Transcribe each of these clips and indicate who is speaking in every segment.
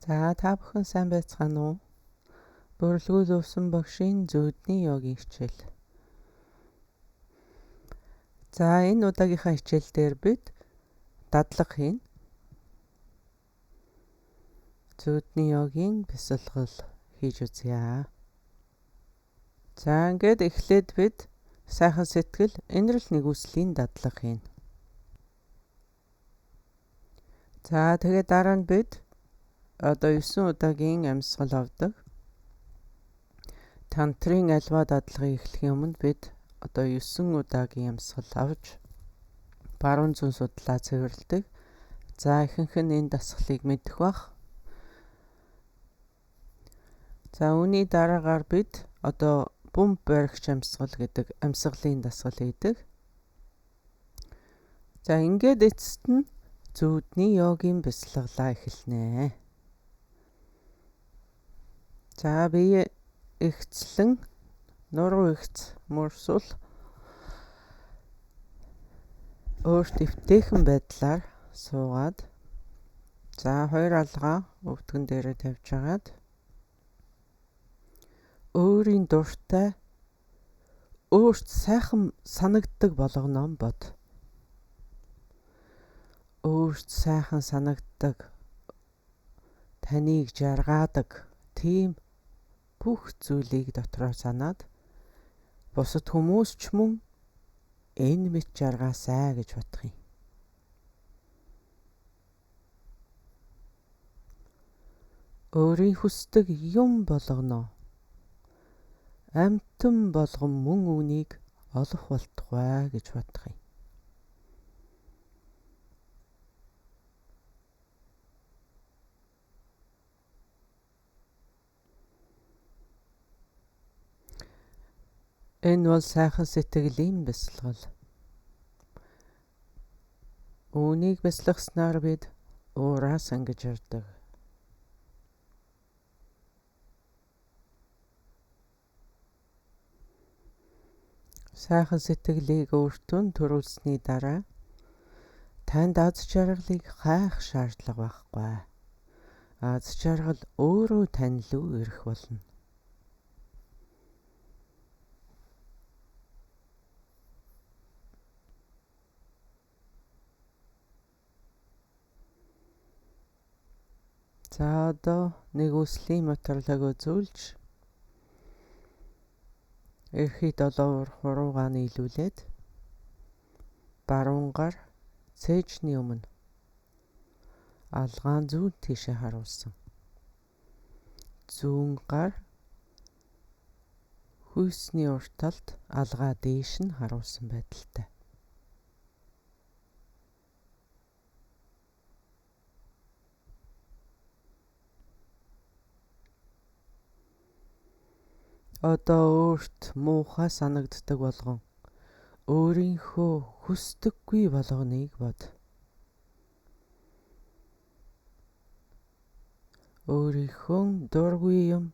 Speaker 1: За та бүхэн сайн байцгаана уу? Бүрэлгүү зөвсөн багшийн зүүдний йогийн хичээл. За энэ удаагийнхаа хичээл дээр бид дадлага хийнэ. Зүүдний йогийн бясалгал хийж үзье. За ингээд эхлээд бид сайхан сэтгэл энэрл нэгүслийн дадлага хийнэ. За тэгээд дараа нь бид одоо 9 удаагийн амьсгал авдаг. Тантрын альва дадлагыг эхлэхийн өмнө бид одоо 9 удаагийн амьсгал авч баруун зүүн судлаа цэвэрлэдэг. За ихэнх нь энэ дасгалыг мэдэх бах. За үүний дараагаар бид одоо бум баригч амьсгал гэдэг амьсгалын дасгал хийдэг. За ингээд эцэст нь зүүдний йогийн бясалгалаа эхэлнэ. За бие ихцлэн нуруу ихц мөрсөл өөрт эвтэйхэн байдлаар суугаад за хоёр алгаа өвдгөн дээрээ тавьж агаад өөрийн дуртай өөрт сайхан санагддаг болгоно бод. Өөрт сайхан санагддаг таныг жаргаадаг тийм бүх зүйлийг дотроо санаад бусад хүмүүс ч мөн энэ мэт жаргаасай гэж бодох юм. Өөрийн хүсдэг юм болгоно. Амтан болгон мөн үүнийг олох болтугай гэж бодох юм. Энэ бол сайхан сэтгэлийн бясалгал. Үүнийг бясалгаснаар бид уураа сангаж ярддаг. Сайхан сэтгэлийг өөртөө төрүүлсэний дараа танд аз жаргалыг хайх шаардлага байхгүй. Аз жаргал өөрөө тань рүү ирэх болно. За одоо нэгүслийн материалыг үзүүлж эрхий долоор хуруугаа нийлүүлээд баруун гар цээжний өмнө алгаан зүүн тийшээ харуулсан. Зүүн гар хүйсний урт талд алгаа дээш нь харуулсан байдалтай. Одоо өөрт муухай санагддаг болгон өөрийнхөө хүсдэггүй болгоныг бод. Өөрийнхөө дургүй юм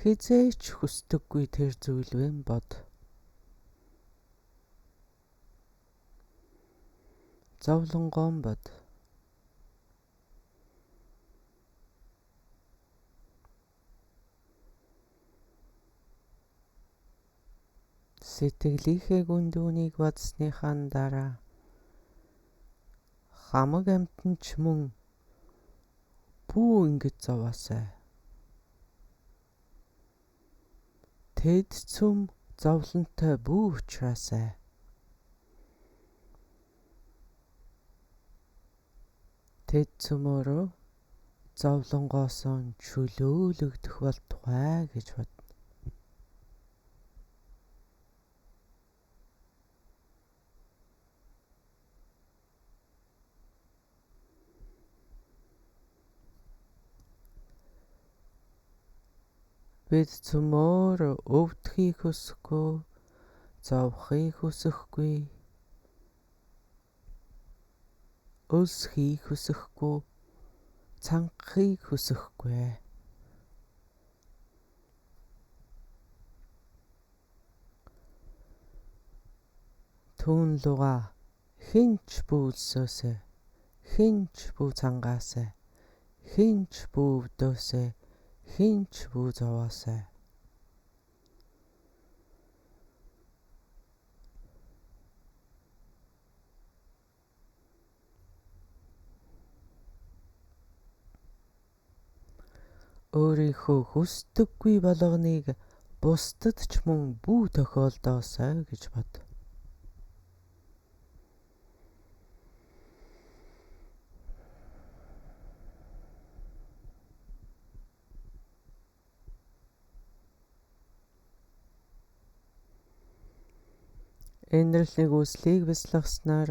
Speaker 1: хизээч хүсдэггүй тэр зүйлвэн бод. Зовлонгоон бод. Сэтгэлийнхээ гүндүүнийг бодсныхаа дараа хамаг амтан ч мөн бүү ингэж зовоосай. Тэд цөм зовлонтой бүү учраас тэд цөмөөрөө зовлонгоосоо чөлөөлөгдөх болтугай гэж бод. Бид цөмөөр өвдөхийг хүсэхгүй, зовхийг хүсэхгүй, өлсөхийг хүсэхгүй, цангахыг хүсэхгүй. Түүн луга хинч бүүлсөөсэй, хинч бүү цангаасай, хинч бүүвдөөсэй, хинч бүү зовоосай. Өөрийнхөө хүсдэггүй болгоныг бусдад ч мөн бүү тохиолдоосай гэж бод. Энэрлэг үслийг бясалгаснаар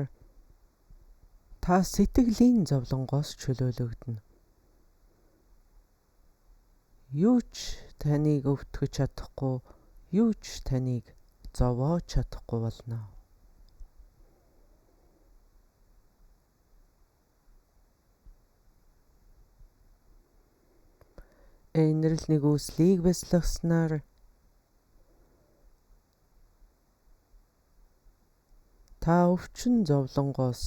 Speaker 1: та сэтгэлийн зовлонгоос чөлөөлөгдөнө. Юу ч таныг өвтгөж чадахгүй, юу ч таныг зовоож чадахгүй болно. Энэрл нэг үслийг бясалгаснаар та өвчин зовлонгоос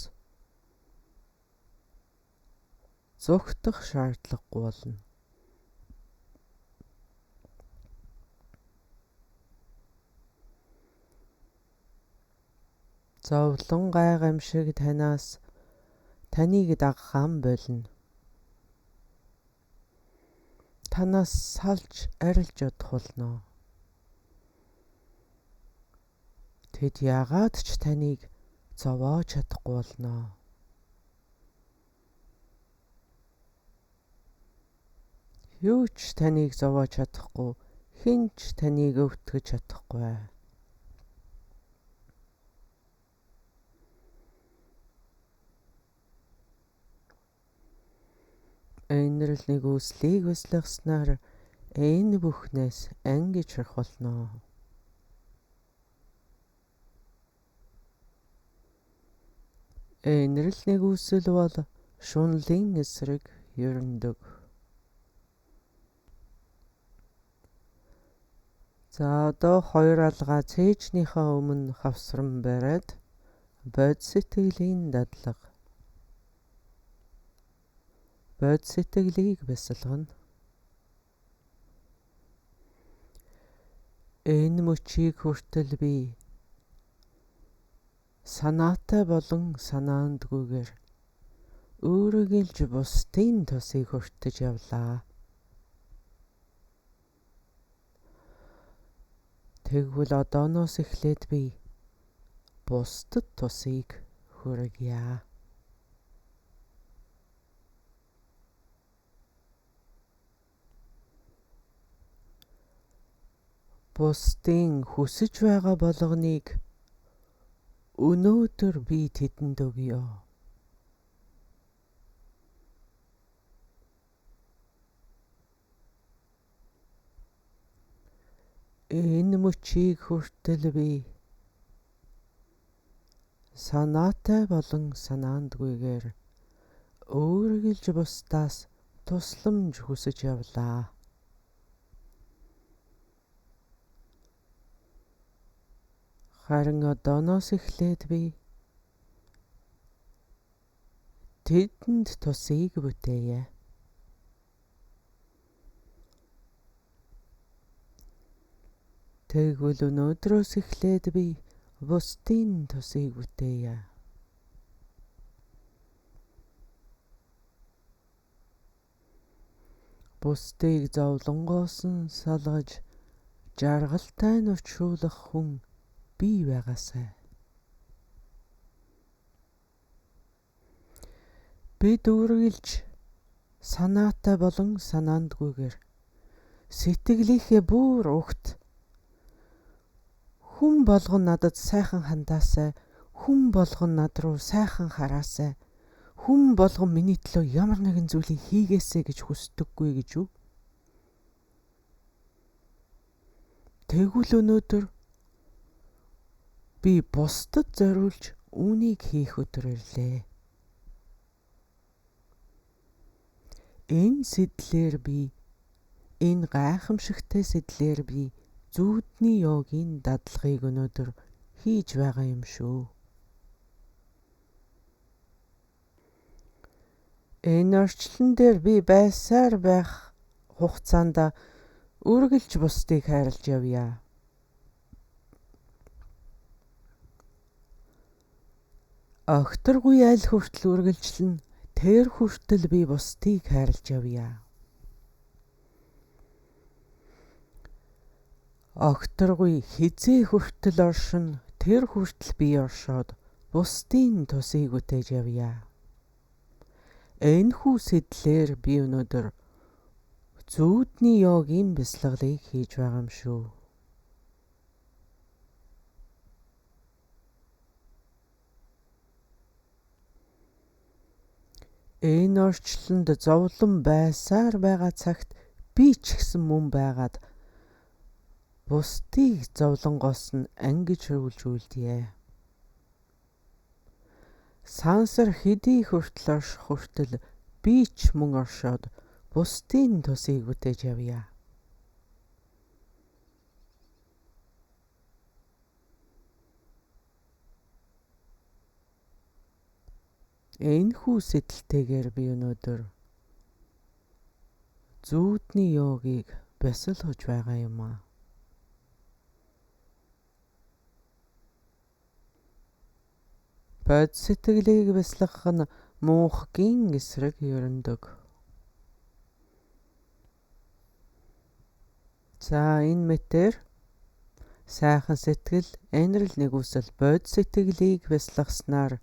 Speaker 1: зогтох шаардлагагүй болно. Зовлон гайхамшиг таныг дагахаан болно. Танаас салж арилж ядах болно. Тэд яагаад ч таныг зовоож чадахгүй болно. Юу ч таныг зовоож чадахгүй, хэн ч таныг өвтгөж чадахгүй. Энэрл нэг үслийг бясалгаснаар энэ бүхнээс ангиж харах болно. Энэрл нэг үсэл бол шунлын эсрэг ерөндөг. За одоо хоёр алгаа цээжнийхээ өмнө хавсран бариад бод сэтгэлийн дадлага. Бод сэтгэлийг бясалгана. Энэ мөчийг хүртэл би санаатай болон санаандгүйгээр өөрөглөж бусдын тосыг хүртэж явлаа. Тэгвэл одооноос эхлээд би бусдад тосыг хүргье. Бусдын хүсэж байгаа болгоныг өнөөдөр би тэдэнд өгье. Энэ мөчийг хүртэл би санаатай болон санаандгүйгээр өөрөглөж бусдаас тусламж хүсэж явлаа. Харин одооноос эхлээд би тэдэнд тусыг бүтээе. Тэгвэл өнөөдрөөс эхлээд би бусдын тусыг бүтээе. Бусдыг зовлонгоос нь салгаж жаргалтай нь учруулах хүн бий байгаасай. Бид үргэлж санаатай болон санаандгүйгээр сэтгэлийнхээ бүр угт хүн болгон надад сайхан хандаасай, хүн болгон над руу сайхан хараасай, хүн болгон миний төлөө ямар нэгэн зүйлийг хийгээсэй гэж хүсдэггүй гэж үү? Тэгвэл өнөөдөр би бусдад зориулж үүнийг хийх өдөр ирлээ. Энэ сэтлэр би, энэ гайхамшигтай сэтлэр би зүудний йогийн дадлагыг өнөөдөр хийж байгаа юм шүү. Энэ орчлон дээр би байсаар байх хугацаанд үргэлж бусдыг хайрлаж явъя. Огторгүй аль хүртэл үргэлжлэн тэр хүртэл би бусдыг хайрлаж явъя. Огторгүй хизээ хүртэл оршин тэр хүртэл би оршоод бусдын тусыг үтээж явъя. Энэхүү сэтлэр би өнөөдөр зүүдний йогийн бясалгалыг хийж байгаа юм шүү. Энэ орчлонд зовлон байсаар байгаа цагт би ч гэсэн мөн байгаад бусдыг зовлонгоос нь ангиж хөвлжүүлдье. Сансар хэдий хүртэл орших хүртэл би ч мөн оршоод бусдын тусыг бүтээж явъя. Энэхүү сэтэлтэйгээр би өнөөдөр зүүдний йогийг бясалгаж байгаа юм аа. Бод сэтгэлийг бясалгах нь мөнхгийн эсрэг ерөндөг. За энэ мэтэр сайхан сэтгэл, энэрл нэгүсэл бод сэтгэлийг бясалгаснаар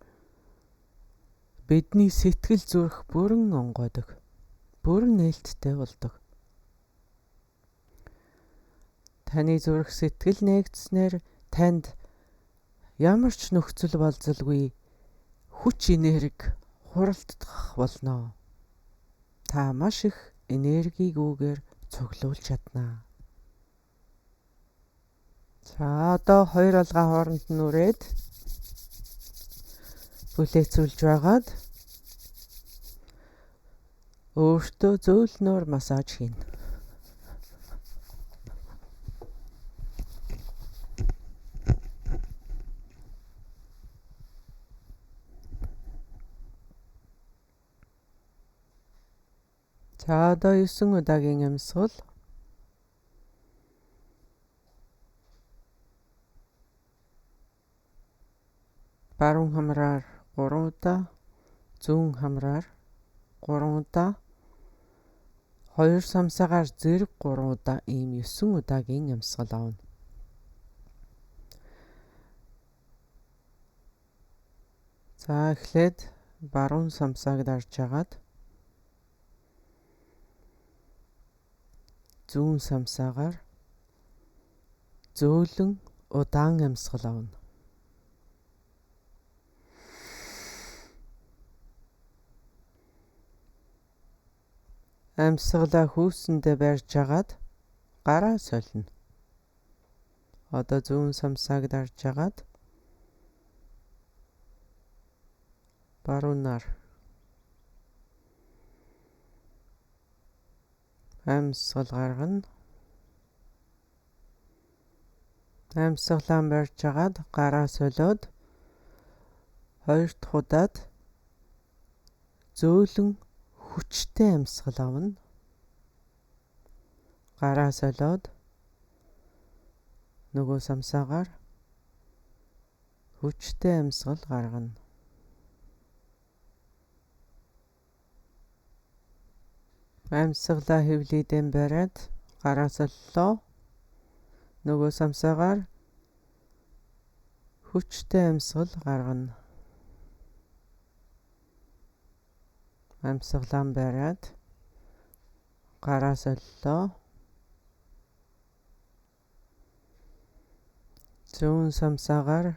Speaker 1: бидний сэтгэл зүрх бүрэн онгойдог, бүрэн нээлттэй болдог. Таны зүрх сэтгэл нэгдснээр танд ямар ч нөхцөл болзолгүй хүч энерги хуралдах болно. Та маш их энергигүйгээр цуглуулж чаднаа. За одоо хоёр алгаа хооронд нь үрээд бүлээцүүлж байгаад өөртөө зөөлнөөр массаж хийн. За одоо 9 удаагийн амьсгал. Баруун хамраар 3 удаа, зүүн хамраар 3 удаа, хоёр самсагаар зэрэг 3 удаа ийм 9 удаагийн амьсгал авна. За эхлээд баруун самсааг дарж агаад зүүн самсаагаар зөөлөн удаан амьсгал авна. Амьсгалаа хүүсэндээ барьж агаад гараа солино. Одоо зүүн самсааг дарж агаад баруунаар амьсгал гаргана. Амьсгалаа барьж агаад гараа солиод хоёр дахь удаад зөөлөн хүчтэй амьсгал авна. Гараа солиод нөгөө самсаагаар хүчтэй амьсгал гаргана. Амьсгалаа хэвлийдэн бариад гараа соллоо. Нөгөө самсаагаар хүчтэй амьсгал гаргана. Амьсгалаа бариад гараа соллоо. Зүүн самсаагаар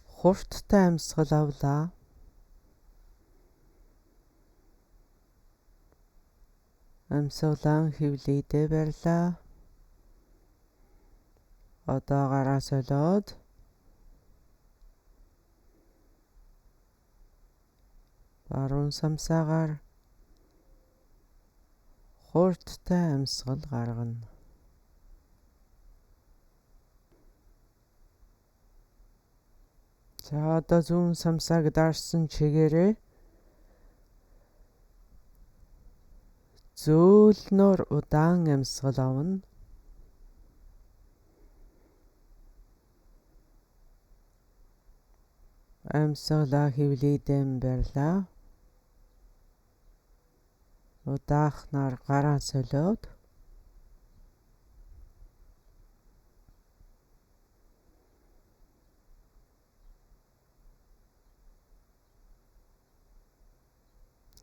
Speaker 1: хурдтай амьсгал авлаа. Амьсгалаа хэвлийдээ барьлаа. Одоо гараа солиод баруун самсаагаар хурдтай амьсгал гаргана. За одоо зүүн самсааг дарсан чигээрээ зөөлнөр удаан амьсгал авна. Амьсгалаа хөвлөйдэн барьлаа. Удаахнаар гараа солиод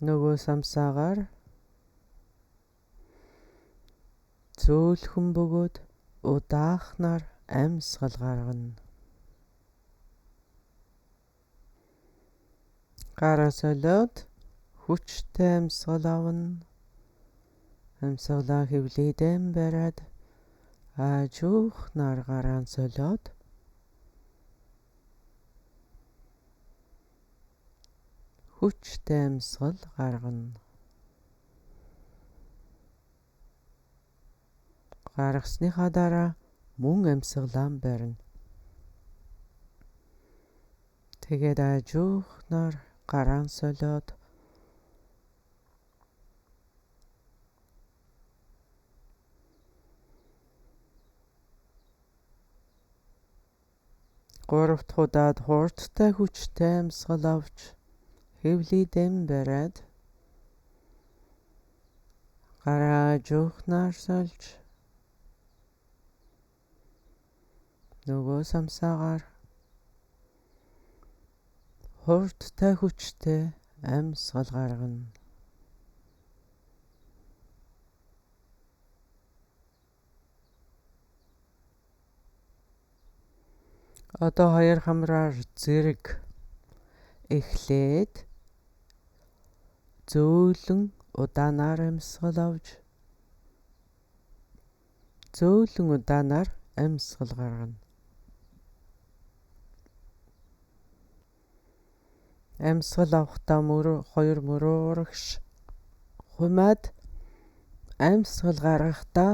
Speaker 1: нөгөө самсаагаар зөөлхөн бөгөөд удаахнаар амьсгал гаргана. Гараа солиод хүчтэй амьсгал авна. Амьсгалаа хөвлөйдэн бариад аажуухнаар гараа солиод хүчтэй амьсгал гаргана. Гаргасныхаа дараа мөн амьсгалаа барина. Тэгээд аажуухнаар гараа солиод гуравт удаад хурдтай хүчтэй амьсгал авч хөвлөйдэн бариад гараа аажуухнаар сольж нөгөө самсаагаар хурдтай хүчтэй амьсгал гаргана. Одоо хоёр хамраар зэрэг эхлээд зөөлөн удаанаар амьсгал авж зөөлөн удаанаар амьсгал гаргана. Амьсгал авахдаа хоёр мөрөө урагш хумаад амьсгал гаргахдаа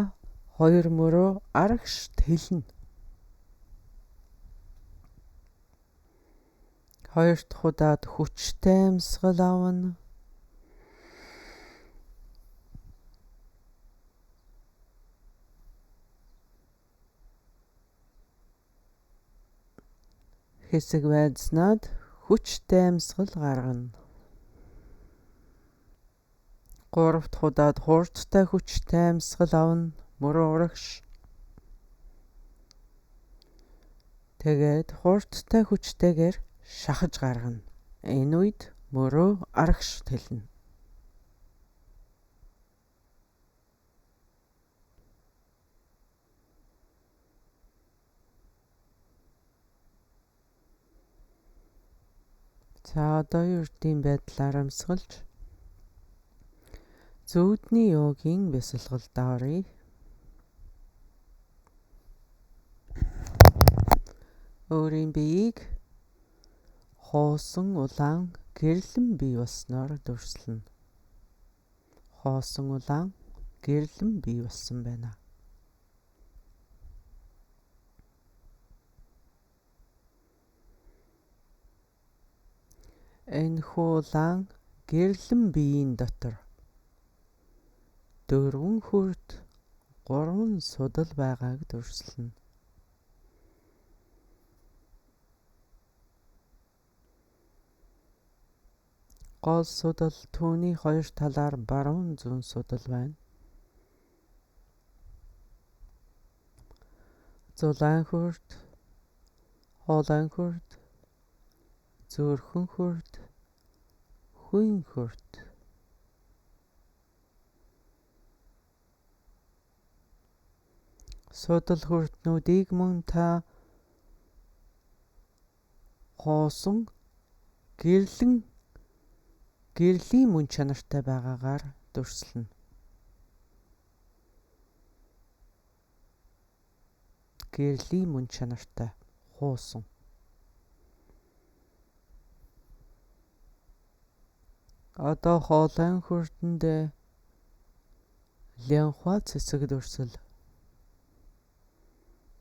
Speaker 1: хоёр мөрөө арагшт хэлнэ. Хоёр дахь удаад хүчтэй амьсгал авна. Хэсэг байцнаад хүчтэй амьсгал гаргана. Гурав дахь удаад хурдтай хүчтэй амьсгал авна. Мөрөө урагш. Тэгээд хурдтай хүчтэйгээр шахаж гаргана. Энэ үед мөрөө арагш хэлнэ. За одоо ердийн байдлаар амьсгалж зүүдний йогийн бясалгалд оръё. Өөрийн биеийг хоосон улаан гэрлэн бий болсноор дүрслэнэ. Хоосон улаан гэрлэн бий болсон байна. Энэ улаан гэрлэн биеийн дотор 4 хүрд 3 судал байгааг дүрслэнэ. Гол судал түүний хоёр талаар баруун зүүн судал байна. Зулаан хүрд, хоолойн хүрд, зөөрхөн хүрд, хүйн хүрд. Судал хүрднүүдийг мөн та хоосон гэрлийн мөн чанартай байгаагаар дүрслэнэ. Гэрлийн мөн чанартай хоосон. Одоо хоолойн хүрдэнд лянхуа цэцэг дүрсэл.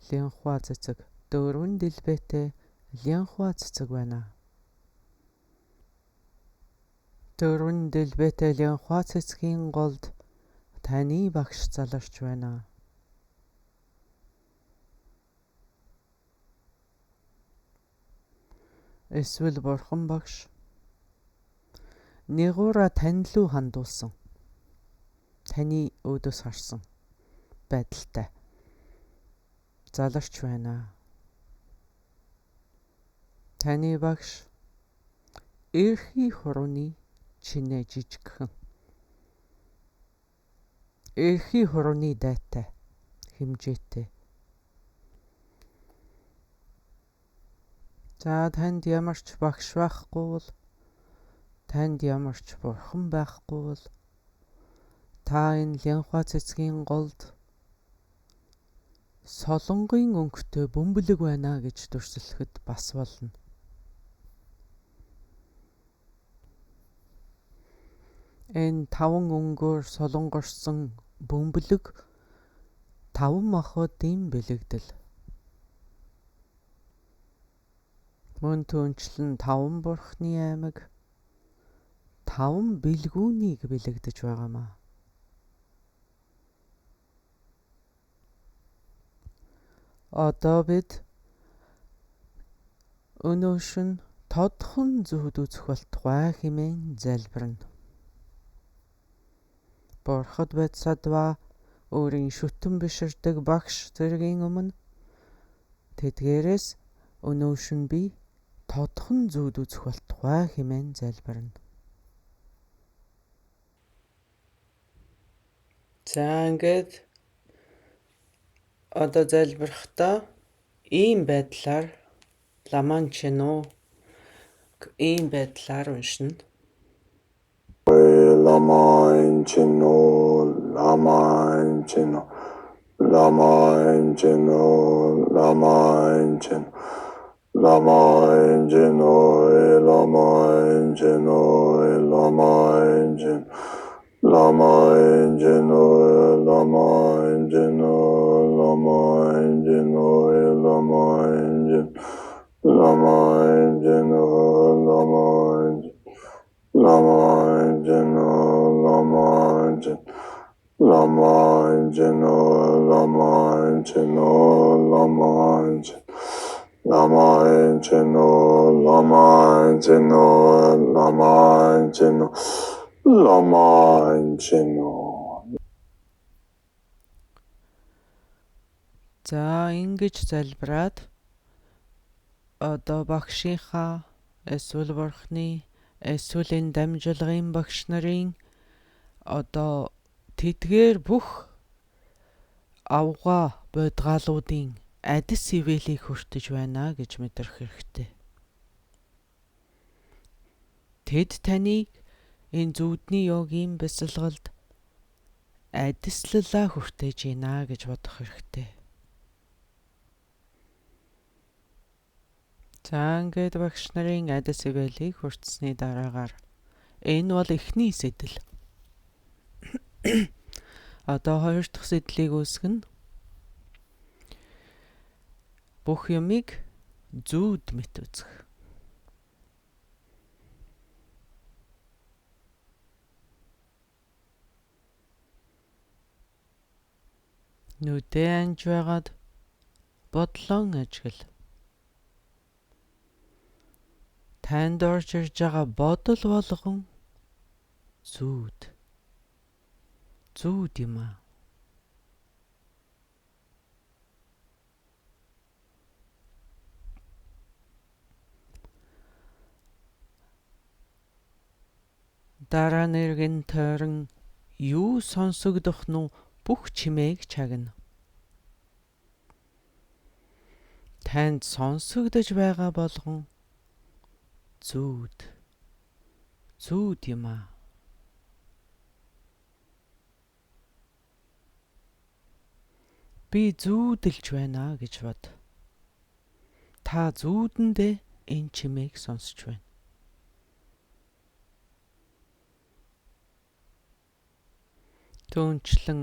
Speaker 1: Лянхуа цэцэг 4 дэлбэтэй лянхуа цэцэг байна. 4 дэлбэтэй лянхуа цэцгийн голд Таны багш заларч байна. Эсвэл бурхан багш нэгуураа тань лүү хандуулсан. Таны өөдөөс харсан байдалтай заларч байна. Таны багш эрхий хурууны чинээ жижигхэн. Эрхий хурууны дайтай хэмжээтэй. За танд ямар ч багш байхгүй бол, танд ямар ч бурхан байхгүй бол, та энэ Лянхуа цэцгийн голд солонгийн өнгөтэй бөмбөлөг байна гэж дүрслэхэд бас болно. Энэ 5 өнгөөр солонгорсон бөмбөлөг 5 махбодын бэлэгдэл. Мөн түнчлэн 5 бурхны аймаг 5 бэлгүүнийг бэлэгдэж байгаамаа. Одоо бид өнөөшн тодхон зүуд үзэх болтугай хэмээн залбирна. Бурхад Бетсадва өөрийн шүтэн биширдэг багш зэргийн өмнө тэдгээрээс өнөөшн би тодхон зүуд үзэх болтугай хэмээн залбирна. За ингээд одоо залбирахдаа ийм байдлаар ламанчно ийм байдлаар уншина.
Speaker 2: Lamainchino, Lamainchino, Lamainchino, Lamainchino, Lamainchino, Lamainchino, Lamainchino, Lamainchino, Lamainchino, Lamainchino, Lamainchino, Lamainchino, Lamainchino. Lamainchino, Lamainchino, Lamainchino, Lamainchino, Lamainchino, Lamainchino, Lamainchino, Lamainchino, Lamainchino.
Speaker 1: За ингэж залбираад одоо багшийнхаа эсвэл бурхны эсвэл энэ дамжлагын багш нарын одоо тэдгээр бүх авгаа бодгаалуудын адис ивэлийг хүртэж байна гэж мэдрэх хэрэгтэй. Тэд таныг энэ зүудний йогийн бясалгалд адислалаа хүртэж байна гэж бодох хэрэгтэй. За ингээд багш нарын адис ивэлийг хүртсэний дараагаар энэ бол эхний сэтэл. Одоо хоёр дахь сэтлийг үүсгэнэ. Бүх юмыг зүуд мэт үзэх. Нүдээ анж байгаад бодлон ажигла. Танд орж ирж байгаа бодол болгон зүуд юм аа. Дараа нэргэн тойрон юу сонсогдох нь бүх чимээг чагна. Танд сонсогдож байгаа болгон зүуд юм аа. Би зүүдэлж байна гэж бод. Та зүүдэндээ энэ чимээг сонсож байна. Түүнчлэн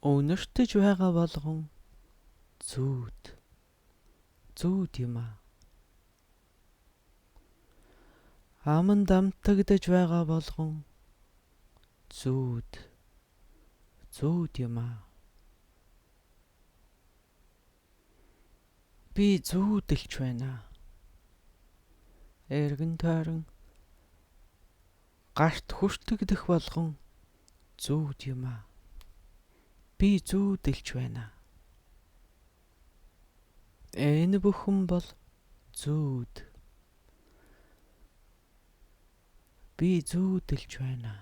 Speaker 1: өнөртөж байгаа болгон зүуд юм аа. Аман дамтагдаж байгаа болгон зүуд зүүд юм аа. Би зүүдэлж байна. Эргэн тойрон гарт хүртэгдэх болгон зүүд юм аа. Би зүүдэлж байна. Энэ бүхэн бол зүүд. Би зүүдэлж байна.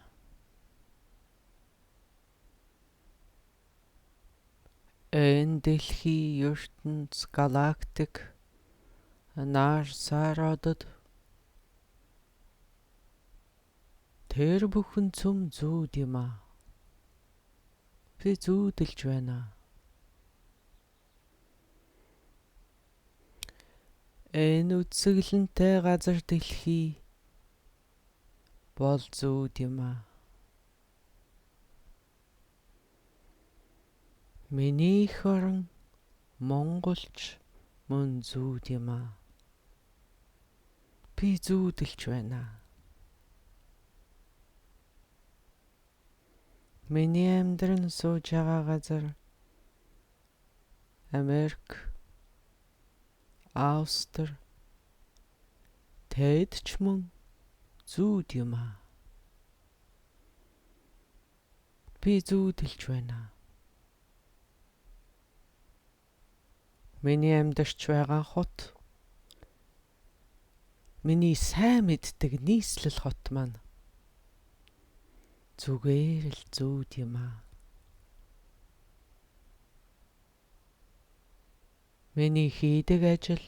Speaker 1: Энэ дэлхий, ертөнц, галактик, нар сародод тэр бүхэн цөм зүүд юм аа. Би зүүдэлж байна. Энэ үсгэлэнтэй газар дэлхий бол зүүд юм аа. Миний эх орон Монголч мөн зүүд юм аа. Би зүүдэлж байна. Миний амьдран сууж байгаа газар Америк, Австрали, тэд ч мөн зүүд юм аа. Би зүүдэлж байна. Миний амьдарч байгаа хот, миний сайн мэддэг нийслэл хот маань зүгээр л зүүд юм аа. Миний хийдэг ажил,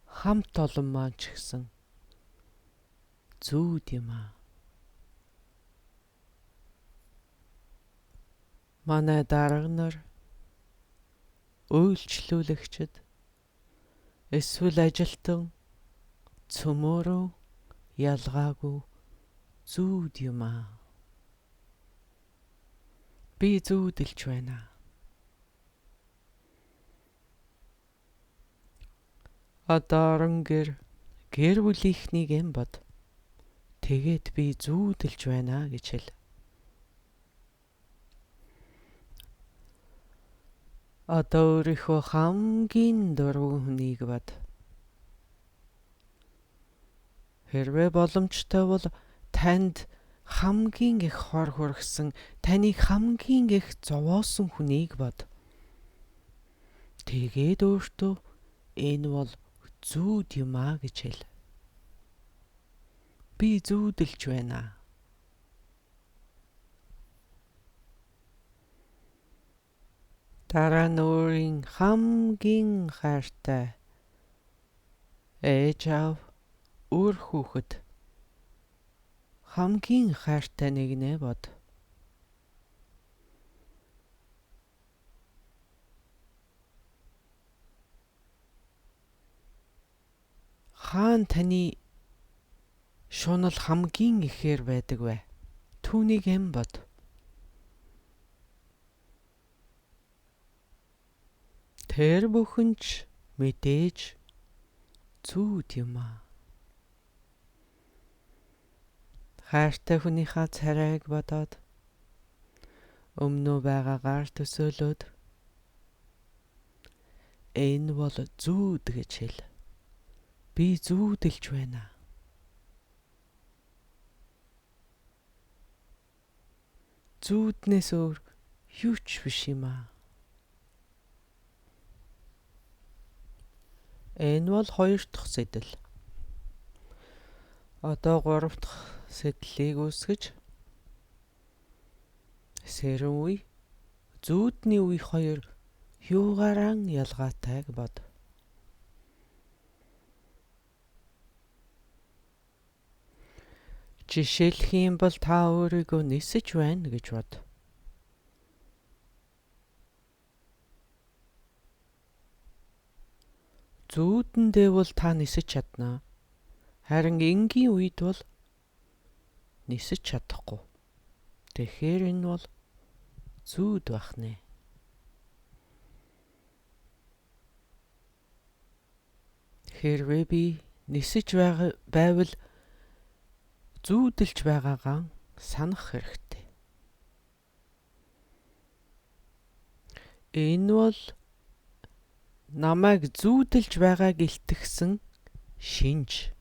Speaker 1: хамт олон маань ч гэсэн зүүд юм аа. Манай дарга нар, үйлчлүүлэгчид, эсвэл ажилтан цөмөөрөө ялгаагүй зүүд юм аа. Би зүүдэлж байна. Одоорон гэр бүлийнхнийг эм бод. Тэгээд би зүүдэлж байна гэж хэл. Одоо өөрийнхөө хамгийн дургүй хүнийг бод. Хэрвээ боломжтой бол танд хамгийн их хор хүргэсэн, таныг хамгийн их зовоосон хүнийг бод. Тэгээд өөртөө энэ бол зүүд юм аа гэж хэл. Би зүүдэлж байна. Дараа нь өөрийн хамгийн хайртай ээж аав, үр хүүхэд, хамгийн хайртай нэгнээ бод. Хаан таны шунал хамгийн ихээр байдаг вэ? Түүнийг эм бод. Тэр бүхэн ч мэдээж зүүд юм аа. Хайртай хүнийхээ царайг бодоод өмнө байгаагаар төсөөлөд энэ бол зүүд гэж хэл. Би зүүдэлж байна. Зүүднээс өөр юу ч биш юм аа. Энэ бол 2 дахь сэдэл. Одоо 3 дахь сэдлийг үүсгэж сэрэн үе, зүүдний үе хоёр юугаараа ялгаатай бод. Жишээлх юм бол та өөрийгөө нисэж байна гэж бод. Зүүдэндээ бол та нисэж чадна. Харин энгийн үед бол нисэж чадахгүй. Тэгэхээр энэ бол зүүд бахнэ. Хэрвээ би нисэж байвал зүүдэлж байгаагаа санах хэрэгтэй. Энэ бол намайг зүүдэлж байгааг илтгэсэн шинж.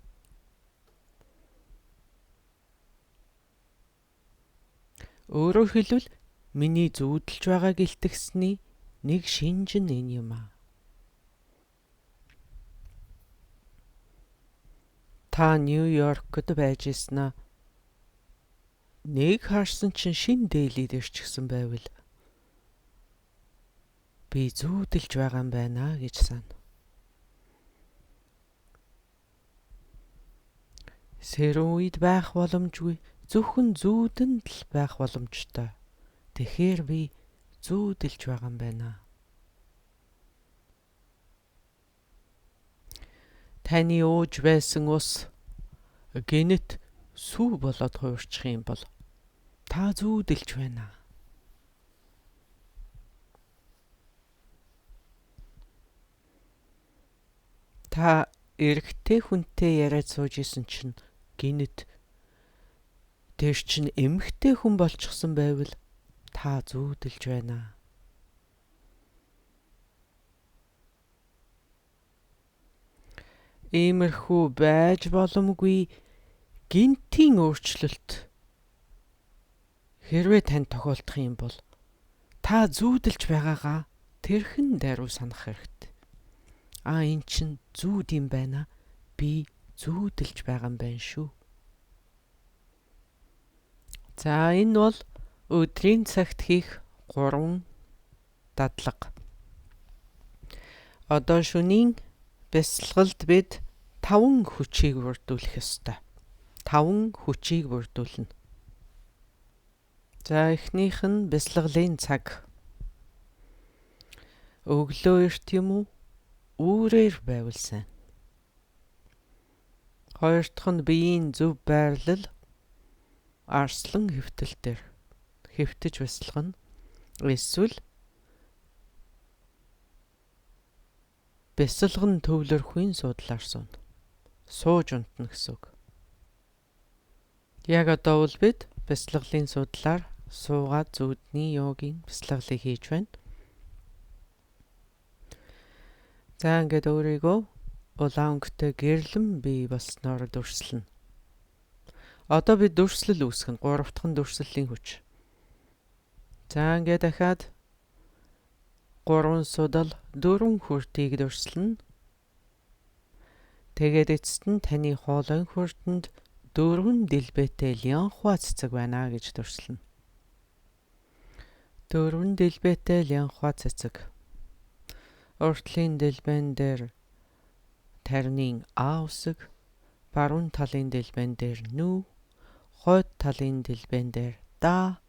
Speaker 1: Өөрөөр хэлбэл миний зүүдэлж байгааг илтгэсний нэг шинж нь энэ юм аа. Та Нью-Йоркт байж ирснаа нэг харсан чинь шин дээлид ирчихсэн байвал би зүүдэлж байгаа юм байна гэж сана. Сэрүүн үед байх боломжгүй, зөвхөн зүүдэнд л байх боломжтой. Тэгэхээр би зүүдэлж байгаа юм байна. Таны ууж байсан ус гинэт сүү болоод хуурчих юм бол та зүүдэлж байна. Та эрэгтэй хүнтэй яриад сууж исэн чинь гинэт тэр чинь эмэгтэй хүн болчихсон байвал та зүүдэлж байна. Иймэрхүү байж боломгүй гинтийн өөрчлөлт хэрвээ танд тохиолдох юм бол та зүүдэлж байгаагаа тэрхэн даруй санах хэрэгтэй. Энэ чинь зүүд юм байна. Би зүүдэлж байгаа юм байна шүү. За энэ бол өдрийн цагт хийх 3 дадлага. Одоо шөнийн бясалгалд бид 5 хүчийг бүрдүүлэх ёстой. 5 хүчийг бүрдүүлнэ. За эхнийх нь бясалгалын цаг. Өглөө эрт юм уу? Үүрээр байвал сайн. Хоёр дахь нь биеийн зөв байрлал. Арслан хэвтэл дээр хэвтэж бясалгана. Эсвэл бясалган төвлөрөхийн суудлаар сууна. Сууж унтна гэсэн үг. Яг одоо бол бид бясалгалын суудлаар суугаад зүудний йогийн бясалгалыг хийж байна. За ингээд өөрийгөө улаан өнгөтэй гэрлэн бий болсноор дүрслэнэ. Одоо бид дүрслэл үүсгэн 3 дахь нь дүрслэлийн хүч. За ингээд дахиад 3 судал 4 хүртийг дүрслэнэ. Тэгээд эцэст нь таны хоолойн хүртэнд 4 дэлбэтэй лянхуа цэцэг байна гэж дүрслэнэ. 4 дэлбэтэй лянхуа цэцэг. Уртлын дэлбэн дээр тарины А үсэг, баруун талын дэлбэн дээр нүү, хойд талын дэлбэн дээр да,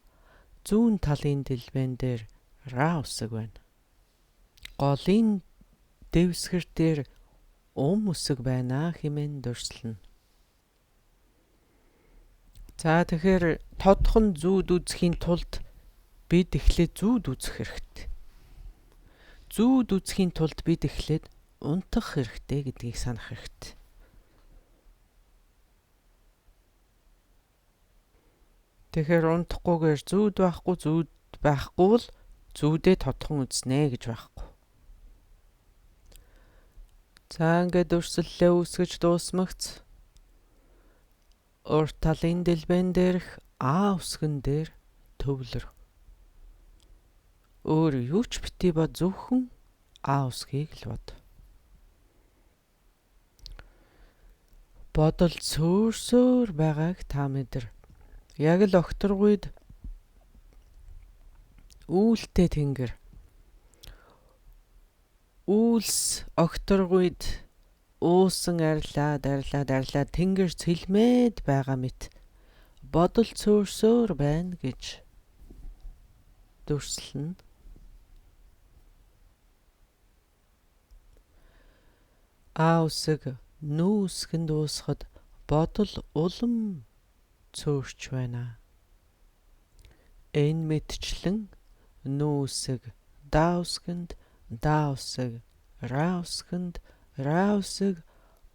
Speaker 1: зүүн талын дэлбэн дээр ра үсэг байна. Голын дэвсгэр дээр үсэг байна хэмээн дүрслэнэ. За тэгэхээр тодхон зүүд үзэхийн тулд бид эхлээд зүүд үзэх хэрэгтэй. Зүүд үзэхийн тулд бид эхлээд унтах хэрэгтэй гэдгийг санах хэрэгтэй. Тэгэхээр унтахгүйгээр зүүд байхгүй бол зүүдээ тодхон үзнэ гэж байхгүй. За ингээд дүрслэлээ үүсгэж дуусмагц урт талын дэлбэн дээрх А үсгэн дээр төвлөр. Өөр юу ч битгий ба зөвхөн А үсгийг л бод. Бодол цөөрсөөр байгааг та мэдэр. Яг л огторгүйд үүлтэй тэнгэр. Үүлс огторгүйд уусан арилаад тэнгэр цэлмээд байгаа мэт бодол цөөрсөөр байна гэж дүрслэнэ. А үсэг нүү үсгэнд уусахад бодол улам цөөрч байна. Энэ мэтчлэн нүү үсэг да үсгэнд, да үсэг ра үсгэнд, ра үсэг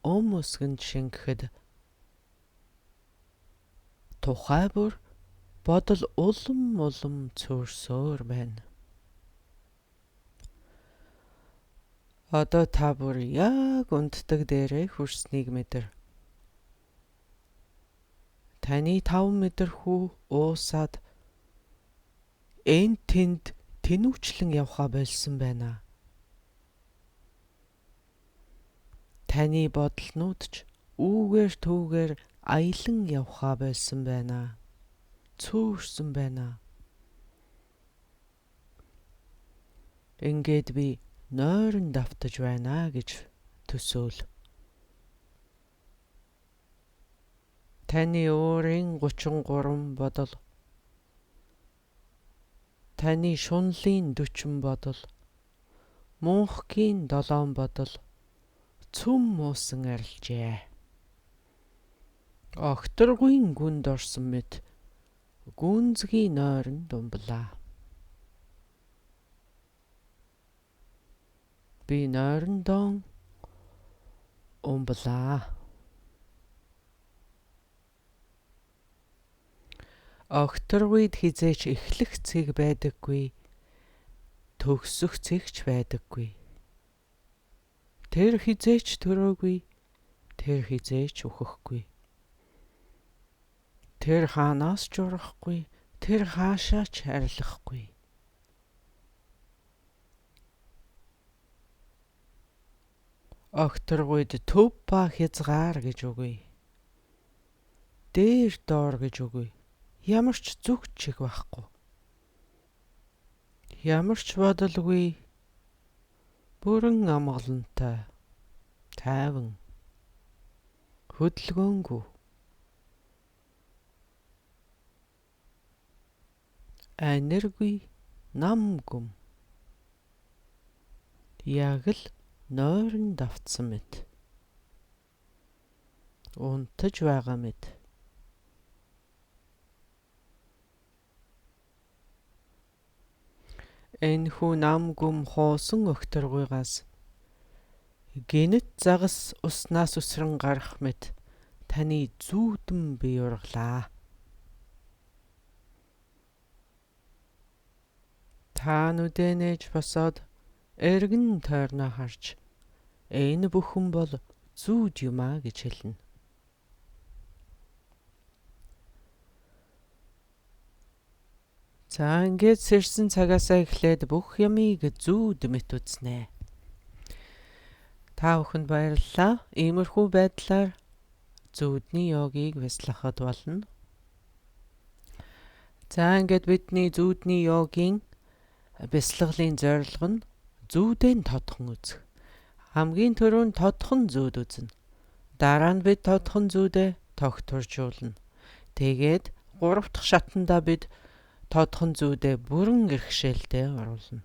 Speaker 1: үсгэнд шингэхэд тухай бүр бодол улам цөөрсөөр байна. Одоо та бүр яг унтдаг дээрээ хүрснийг мэдэр. Таны 5 метр хүү уусаад тэнд тэнүүчлэн явхаа болсон байна. Таны бодлонууд ч үүгээр түүгээр аялан явхаа болсон байна. Цөөрсөн байна. Ингээд би нойрон давтаж байна гэж төсөөл. Таны өөрийн 33 бодол, таны шунлын 40 бодол, мөнхгийн 7 бодол цөм муусан арилжээ. Огторгүйн гүнд орсон мэт гүнзгий нойрон думблаа. Би нойрондоо умблаа. Огторгүйд хизээч эхлэх цэг байдаггүй, төгсөх цэгч байдаггүй. Тэр хизээч төрөөгүй, тэр хизээч үхэхгүй. Тэр хаанаас ч урахгүй, тэр хаашаа ч арилахгүй. Огторгүйд төв ба хязгаар гэж үгүй. Дээр доор гэж үгүй. Ямар ч зүг чиг байхгүй. Ямар ч бодолгүй. Бүрэн амгалантай. Тайван. Хөдөлгөөнгүй. Аниргүй, намгүм. Яг л нойрон давтсан мэт. Унтаж байгаа мэт. Энэхүү намгүм хоосон огторгуйгаас гинэт загас уснаас үсрэн гарах мэт таны зүүдэн бий ургалаа. Та нүдэнэж босоод эргэн тойрноо харж энэ бүхэн бол зүүд юмаа гэж хэлнэ. За ингээд сэрсэн цагаасаа эхлээд бүх ямыг зүүд мэт үзнэ. Та бүхэнд баярлалаа. Иймэрхүү байдлаар зүүдний йогийг бяцлахад болно. За ингээд бидний зүүдний йогийн бяцлаглын зорилго нь зүүдэн тодхон үзэх. Хамгийн түрүүнд тодхон зүүд үзнэ. Дараа нь бид тодхон зүүдээ тогтворжуулна. Тэгээд 3 дахь шатандаа бид тодхон зүүдээ бүрэн гэрхшээлдээ оруулна.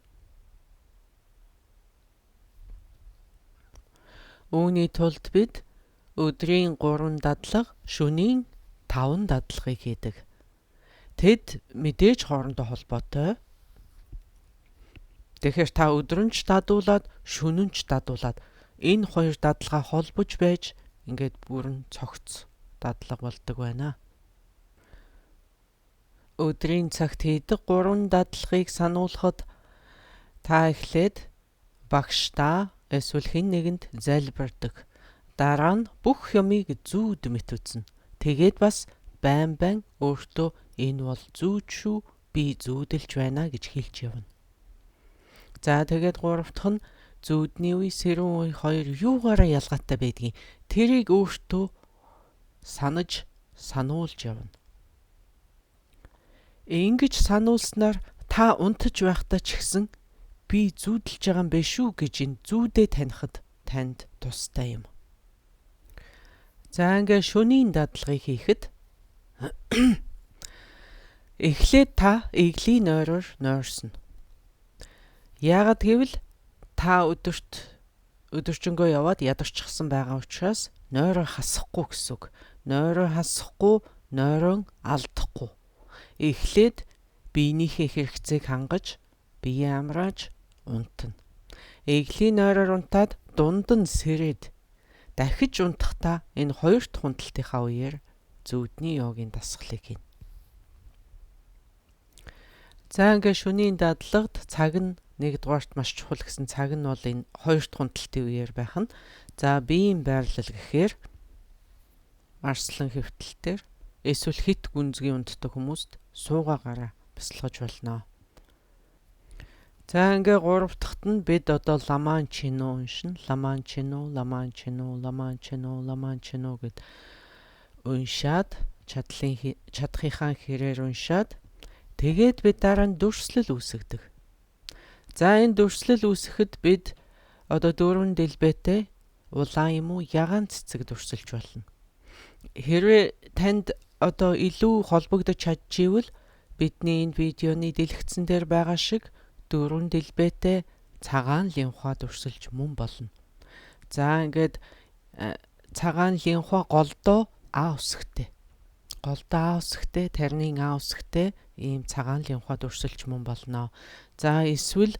Speaker 1: Үүний тулд бид өдрийн 3 дадлага, шөнийн 5 дадлагыг хийдэг. Тэд мэдээж хоорондоо холбоотой. Тэгэхээр та өдрөнч дадуулаад, шөнөнч дадуулаад энэ хоёр дадлага холбож байж ингээд бүрэн цогц дадлага болдог байна. Өдрийн цагт хийдэг 3 дадлагыг сануулхад та эхлээд багштаа эсвэл хэн нэгэнд залбирдаг. Дараа нь бүх юмыг зүүд мэт үзнэ. Тэгээд бас байн өөртөө энэ бол зүүд шүү, би зүүдэлж байна гэж хэлж явна. За тэгээд 3 дахь нь зүүдний үе, сэрүүн үе хоёр юугаараа ялгаатай байдгийг тэрийг өөртөө сануулж явна. Ингэж сануулснаар та унтаж байхдаа ч гэсэн би зүүдэлж байгаа юм биш үү гэж энэ зүүдээ танихад танд тустай юм. За ингээд шөнийн дадлагыг хийхэд эхлээд та иглийн нойроор нойрсно. Яагад гэвэл та өдөржингөө яваад ядарчихсан байгаа учраас нойроо хасахгүй гэсэн үг. Нойроо хасахгүй, нойроо алдахгүй. Эхлээд биенийхээ хэрэгцээг хангаж, бие амрааж унтна. Иглийн нойроор унтаад дунд нь сэрээд дахиж унтахдаа энэ хоёр дахь унталтынхаа үеэр зүүдний йогийн дасгалыг хийнэ. За ингээд шөнийн дадлагт цаг нь нэгдүгээрт маш чухал гэсэн цаг нь бол энэ 2 дахь унталтын үеэр байх нь. За биеийн байрлал гэхээр арслан хэвтэлтээр эсвэл хит гүнзгий унтдаг хүмүүст суугаагаараа бясалгаж болно. За ингээ 3 дахьт нь бид одоо ламан чино уншин. Ламан чино гэд уншаад чадхынхаа хэрээр уншаад тэгээд бид дараа нь дүрслэл үүсгдэг. За энэ дүрслэл үүсгэхэд бид одоо 4 дэлбэтэй улаан юм уу ягаан цэцэг дүрсэлж болно. Хэрвээ танд одоо илүү холбогдож чадчихвэл бидний энэ видеоны дэлгэцэн дээр байгаа шиг 4 дэлбэтэй цагаан линхуа дүрсэлж мөн болно. За ингээд цагаан линхуа голдоо А үсгтэй. Голдоо А үсгтэй, тарнын А үсгтэй ийм цагаан линхуа дүрсэлж мөн болно. За эсвэл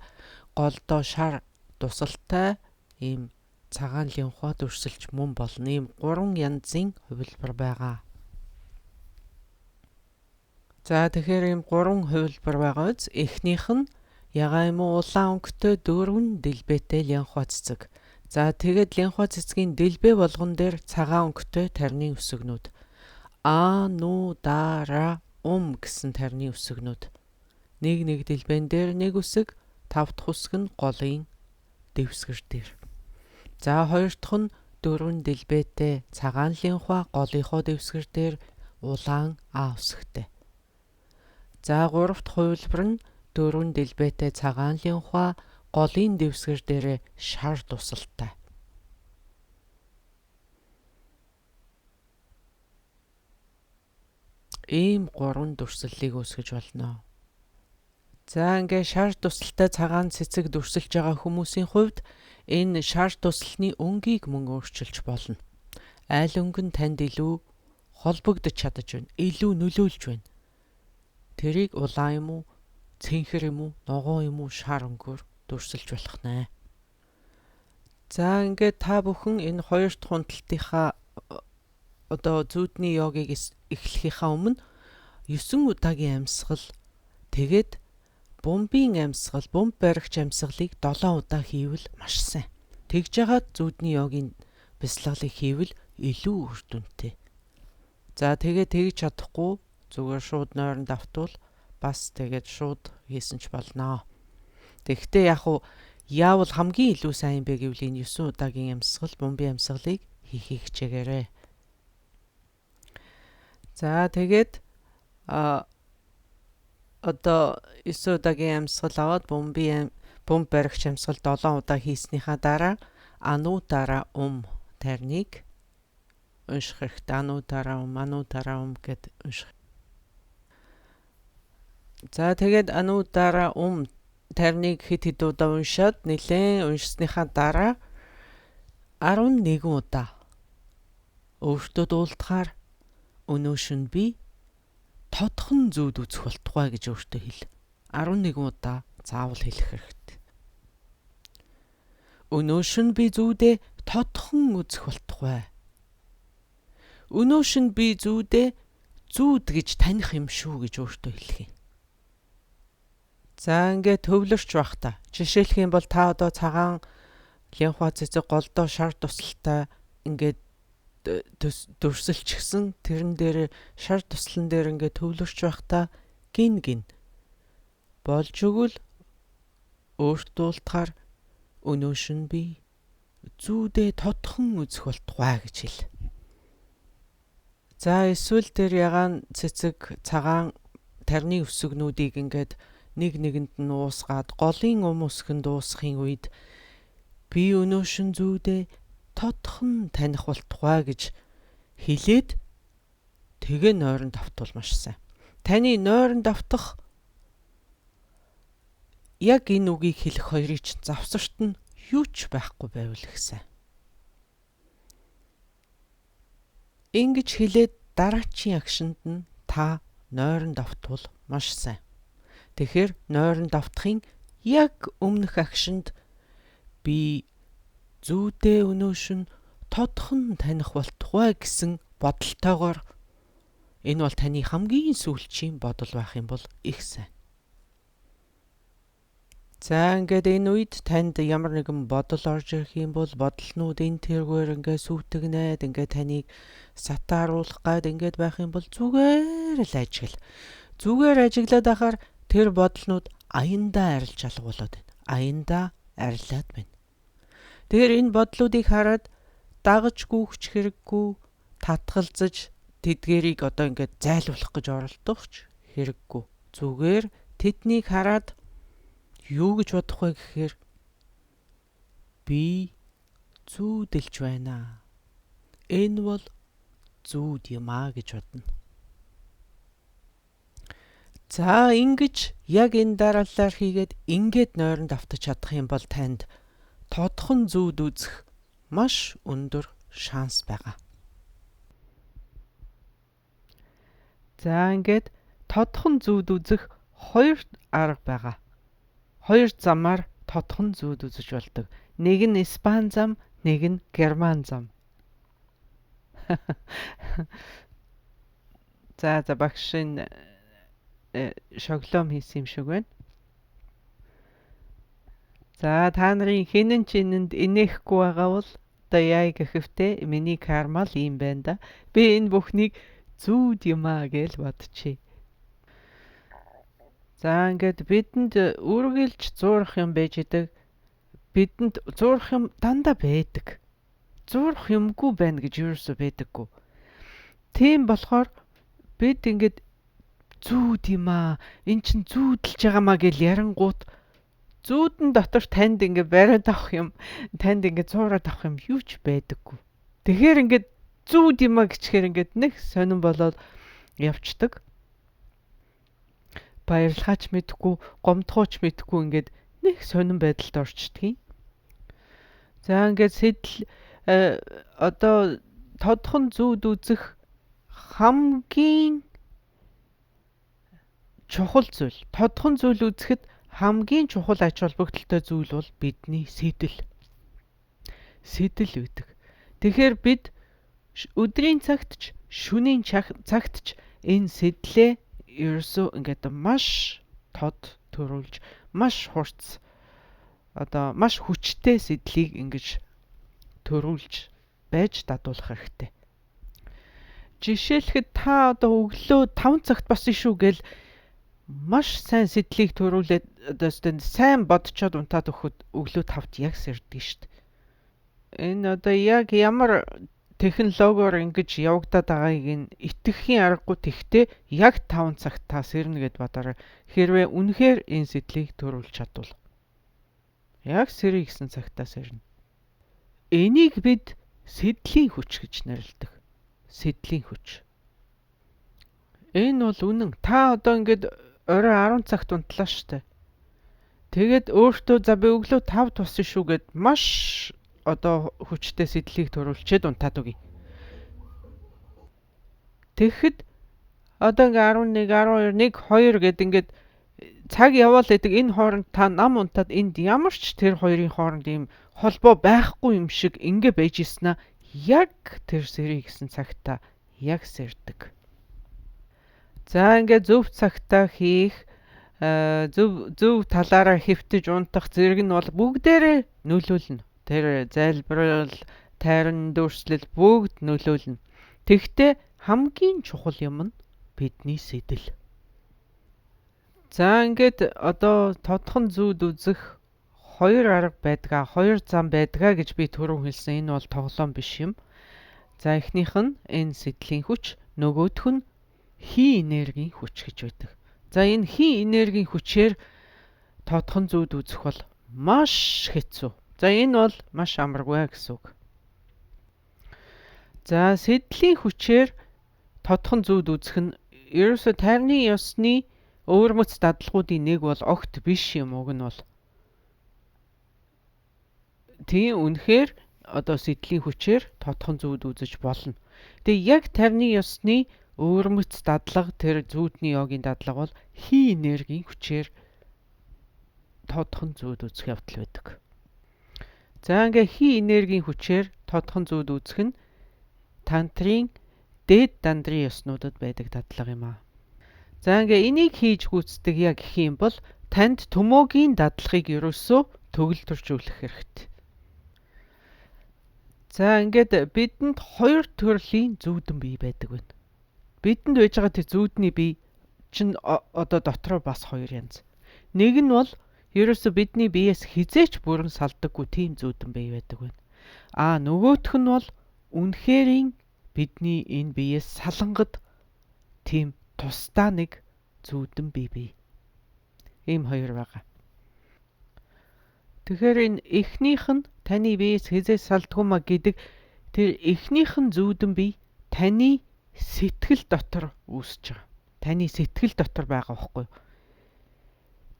Speaker 1: голдоо шар тусалтай ийм цагаан линхуа дүрсэлж мөн болно. Ийм 3 янзын хувилбар байгаа. За тэгэхээр ийм 3 хувилбар байгаа үз. Эхнийх нь ягаан юм уу улаан өнгөтэй 4 дэлбэтэй линхуа цэцэг. За тэгээд линхуа цэцгийн дэлбэ болгон дээр цагаан өнгөтэй тарны үсгнүүд. А ну дара гэсэн тарны үсгнүүд. Нэг дэлбэн дээр нэг үсэг, 5 дахь үсэг нь голын дэвсгэр дээр. За 2 дахь нь 4 дэлбэтэй цагаан линхуа голынхоо дэвсгэр дээр улаан А үсгтэй. За 3 дахь хувилбар нь 4 дэлбэтэй цагаан линхуа голын дэвсгэр дээр шар тусалтай. Ийм 3 дүрслэлийг үүсгэж болно. За ингээ шар тусалтай цагаан цэцэг дүрсэлж байгаа хүмүүсийн хувьд энэ шар туслалны өнгийг мөн өөрчилж болно. Айл өнгө нь танд илүү холбогдож чадаж байна. Илүү нөлөөлж байна. Тэрийг улаан юм уу, цэнхэр юм уу, ногоон юм уу, шар өнгөөр дүрсэлж болох нэ. За ингээд та бүхэн энэ 2 дахь унталтынхаа одоо зүүдний йогийг эхлэхийнхаа өмнө 9 удаагийн амьсгал тэгээд бомбын амьсгал, бомб баригч амьсгалыг 7 удаа хийвэл маш сайн. Тэгж яагаад зүүдний йогийн бясалгалыг хийвэл илүү үр дүнтэй. За тэгээд тэгж чадахгүй зүгээр шууд нойронд автвал бас тэгээд шууд хийсэн ч болно. Тэгэхдээ яавал хамгийн илүү сайн бэ гэвэл энэ 9 удаагийн амьсгал, бомбын амьсгалыг хийхийг хичээгээрэй. За тэгээд одоо 9 удаагийн амьсгал аваад бомб баригч амьсгал 7 удаа хийснийхаа дараа ану дараа тарныг унших хэрэгтэй. Ану дараа гэд унших. За тэгээд ану дараа тарныг хэд удаа уншаад нэлээд уншсныхаа дараа 11 удаа өөртөө дуулдахаар өнөөшн би тодхон зүүд үзэх болтугай гэж өөртөө хэл. 11 удаа заавал хэлэх хэрэгтэй. Өнөөшн би зүүдээ тодхон үзэх болтугай. Өнөөшн би зүүдээ зүүд гэж таних юм шүү гэж өөртөө хэлэх юм. За ингээд төвлөрч байх та. Жишээлх юм бол та одоо цагаан линхуа цэцэг голдоо шар тусалтай ингээд дүрсэлчихсэн тэрэн дээр шар туслан дээр ингээд төвлөрч байх та гин болж өгвөл өөртөөлтгаар өнөөшн би зүүдээ тодхон үзэх болтугай гэж хэл. За эсвэл тэр ягаан цэцэг цагаан тарны өсгнүүдийг ингээд нэгэнд нь уусгаад голын өсгөнд уусахын үед би өнөөшн зүүдээ тодхон таних болтугай гэж хэлээд тэгээ нойронд автвал маш сайн. Таны нойронд автах яг энэ үгийг хэлэх хоёрын чинь завсарт нь юу ч байхгүй байвал их сайн. Ингэж хэлээд дараачийн акшнд нь та нойронд автвал маш сайн. Тэгэхээр нойронд автахын яг өмнөх акшнд би зүүдээ өнөөшн тодхон таних болтугай гэсэн бодолтойгоор энэ бол таны хамгийн сүүлчийн бодол байх юм бол их сайн. За ингээд энэ үед танд ямар нэгэн бодол орж ирэх юм бол бодлнууд энэ тэргээр ингээд сүйтгэнээд ингээд таныг сатааруулах гад ингээд байх юм бол зүгээр л ажигла. Зүгээр ажиглаад ахаар тэр бодлнууд аяндаа арилж алга болоод байна. Аяндаа арилаад байна. Тэгэхээр энэ бодлуудыг хараад дагаж гүйхч хэрэггүй, татгалзаж тэдгэрийг одоо ингээд зайлуулах гэж оролдохч хэрэггүй. Зүгээр тэднийг хараад юу гэж бодох вэ гэхээр би зүүдэлж байна. Энэ бол зүүд юм аа гэж бодно. За ингэж яг энэ дараалалаар хийгээд ингээд нойронд автаж чадах юм бол танд тодхон зүүд үзэх маш өндөр шанс байгаа. За ингээд тодхон зүүд үзэх 2 арга байгаа. 2 замаар тодхон зүүд үзэж болдог. Нэг нь Испани зам, нэг нь Герман зам. За багш энэ шоглоом хийсэн юм шиг байна. За та нарын хинэн чинэнд инехгүй байгаа бол одоо яа гэхэвтэ миний карма л юм байна да. Би энэ бүхнийг зүүд юм аа гэж бодчихъя. За ингээд бидэнд үргэлж зурах юм байж идэг. Бидэнд зурах юм дандаа байдаг. Зурах юмгүй байна гэж юусоо байдаггүй. Тийм болохоор бид ингээд зүүд юм аа. Эн чин зүүдэлж байгаамаа гэж ярангуут зүүдэн дотор танд ингээд бариад авах юм, танд ингээд зураад авах юм юу ч байдаггүй. Тэгэхээр ингээд зүүд юм аа гэчихээр ингээд нэг сонирн болоод явцдаг. Баярлахаач мэдхгүй, гомдохооч мэдхгүй ингээд нэг сонирн байдалд орчдөг. За ингээд сэтэл одоо тодхон зүүд үзэх хамгийн чухал зүйл. Тодхон зүйл үзэхэд хамгийн чухал ач холбогдолтой зүйл бол бидний сэтэл. Сэтэл үүдэг. Тэгэхээр бид өдрийн цагт ч, шөнийн цагт ч энэ сэтлээ ерөөсөө ингээд маш тод төрүүлж, маш хурц одоо маш хүчтэй сэтлийг ингэж төрүүлж байж дадуулах хэрэгтэй. Жишээлхэд та одоо өглөө 5 цагт босно шүү гэл маш сайн сэтлийг төрүүлээд одоо сайн бодцоод унтаад өгөхөд өглөө 5-т яг сэрдэг шүү дээ. Энэ одоо яг ямар технологиор ингэж явагдаад байгааг нь итгэхийн аргагүй тэгтээ яг 5 цагт та сэрнэ гэд бодорой. Хэрвээ үнэхээр энэ сэтлийг төрүүлж чадвал яг сэрий гэсэн цагтаа сэрнэ. Энийг бид сэдлийн хүч гэж нэрлэдэг. Сэдлийн хүч. Энэ бол үнэн. Та одоо ингээд орой 10 цагт унтлаа штэ. Тэгээд өөртөө за би өглөө 5 туссан шүү гэд маш одоо хүчтэй сэдлийг төрүүлчихэд унтаад өгье. Тэгэхэд одоо ингээ 11, 12, 1, 2 гэд ингээд цаг яваал гэдэг энэ хооронд та нам унтаад энд ямар ч тэр хоёрын хооронд ийм холбоо байхгүй юм шиг ингээ байж ийснэ яг тэр сэрий гэсэн цагта яг сэрдэг. За ингээ зөв цагта хийх зөв талаараа хэвтэж унтах зэрэг нь бол бүгдээрээ нөлөөлнө. Тэр залбирал, тайран дүүрслэл бүгд нөлөөлнө. Тэгтээ хамгийн чухал юм нь бидний сэтэл. За ингээд одоо тодхон зүүд үзэх 2 арга байдгаа, 2 зам байдгаа гэж би түрүү хэлсэн. Энэ бол тоглоом биш юм. За эхнийх нь энэ сэдлийн хүч, нөгөөх нь хий энергийн хүч гэж байдаг. За энэ хий энергийн хүчээр тодхон зүүд үзэх бол маш хэцүү. За энэ бол маш амаргүй гэсэн үг. За сэдлийн хүчээр тодхон зүүд үзэх нь ерөөсө тайрны ёсны өвөрмөц дадлагуудын нэг бол огт биш юм уг нь бол. Тийм үнэхээр одоо сэдлийн хүчээр тодхон зүүд үзэж болно. Тэгээ яг тайрны ёсны өвөрмөц дадлага тэр зүүдний йогийн дадлага бол хий энергийн хүчээр тодхон зүүд үзэх явдал байдаг. За ингээ хий энергийн хүчээр тодхон зүүд үзэх нь тантрын дээд дандрын ёснуудад байдаг дадлага юм аа. За ингээ энийг хийж гүйцэтгэх яг гэх юм бол танд төмөөгийн дадлагыг ерөөсөө төгөлдржүүлэх хэрэгтэй. За ингээд бидэнд хоёр төрлийн зүүдэн бие байдаг байна. Бидэнд байж байгаа тэр зүүдний бие чинь одоо дотроо бас хоёр янз. Нэг нь бол ерөөсөө бидний биеэс хизээч бүрэн салдаггүй тийм зүүдэн бие байдаг байна. Нөгөөх нь бол үнэхэрийн бидний энэ биеэс салангад тийм тусдаа нэг зүүдэн бие. Ийм хоёр байгаа. Тэгэхээр энэ эхнийх нь таны биеэс хизээс салдгуумаа гэдэг тэр эхнийх нь зүүдэн бие таны сэтгэл дотор үүсэж байгаа. Таны сэтгэл дотор байгаа байхгүй юу?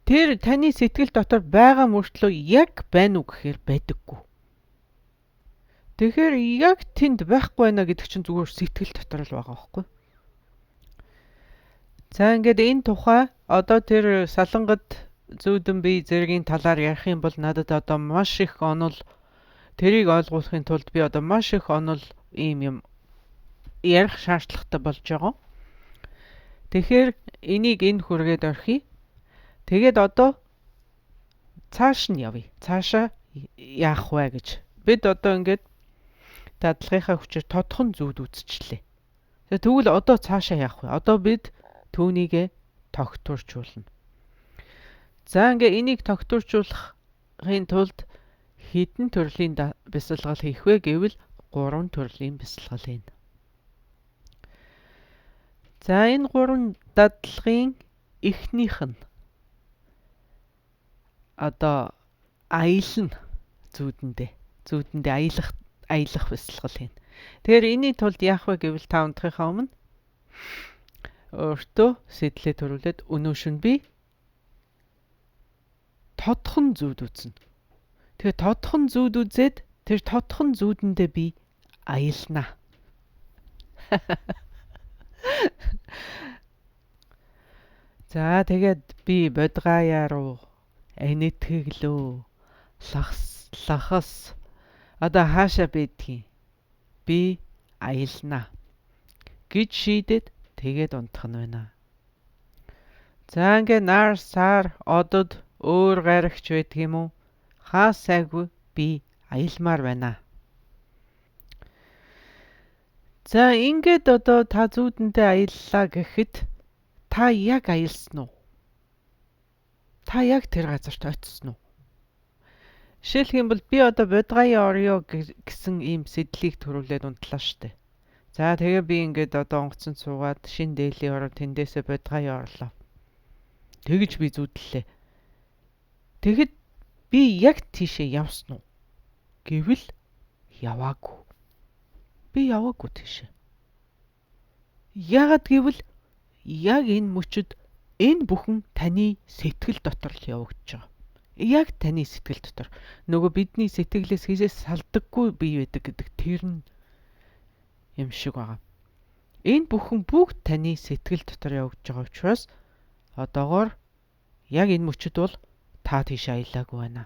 Speaker 1: Тэр таны сэтгэл дотор байгаа мөртлөө яг байна уу гэхээр байдаггүй. Тэгэхээр яг тэнд байхгүй байна гэдэг чинь зүгээр сэтгэл дотор л байгаа байхгүй юу? За ингээд энэ тухай одоо тэр салангад зүүдэн бие зэргийн талаар ярих юм бол надад одоо маш их онол, тэрийг ойлгуулахын тулд би одоо маш их онол ийм юм ярих шаардлагатай болж байгаа. Тэгэхээр энийг энэ хүргээд орхий. Тэгээд одоо цааш нь явъя. Цаашаа яах вэ гэж. Бид одоо ингээд дадлагынхаа хүчээр тодхон зүүд үзчихлээ. Тэгвэл одоо цаашаа яах вэ? Одоо бид түүнийгээ тогтворчуулна. За ингээ энийг тогтворчуулахын тулд хэдэн төрлийн бясалгал хийх вэ гэвэл 3 төрлийн бясалгал хийнэ. За энэ 3 дадлагын эхнийх нь одоо аялна зүүдэндээ аялах бясалгал хийнэ. Тэгэхээр энэний тулд яах вэ гэвэл та унтахынхаа өмнө өөртөө сэтлээ төрүүлээд өнөөшн би тодхон зүүд үзнэ. Тэгээ тодхон зүүд үзээд тэр тодхон зүүдэндээ би аялнаа. За тэгээд би бодгаяа руу энэтгэлөө лахас одоо хаашаа бидгийг би аялнаа гэж шийдэд тэгээд унтах нь байна. За ингээ нар сар одод өөр гарагч байдаг юм уу? Хаа сайгүй би аялмаар байна. За ингээд одоо та зүүдэндээ аяллаа гэхэд та яг аялсан уу? Та яг тэр газарт очсон уу? Жишээлх юм бол би одоо бодгаяа орё гэсэн ийм сэдлийг төрүүлээд унтлаа штэ. За тэгээ би ингээд одоо онгоцон суугаад шин дээлийн ороо тэндээсээ бодгаяа орлоо. Тэгж би зүүдлээ. Тэгэхэд би яг тийшээ явсан уу? Гэвэл яваагүй. Би яваагүй тийшээ. Яагаад гэвэл яг энэ мөчөд энэ бүхэн таны сэтгэл дотор л явагдаж байгаа. Яг таны сэтгэл дотор. Нөгөө бидний сэтгэлээс хизээс салдаггүй бий байдаг гэдэг тэр нь юм шиг байгаа. Энэ бүхэн бүгд таны сэтгэл дотор явагдаж байгаа учраас одоогоор яг энэ мөчөд бол та тийш аялаагүй байна.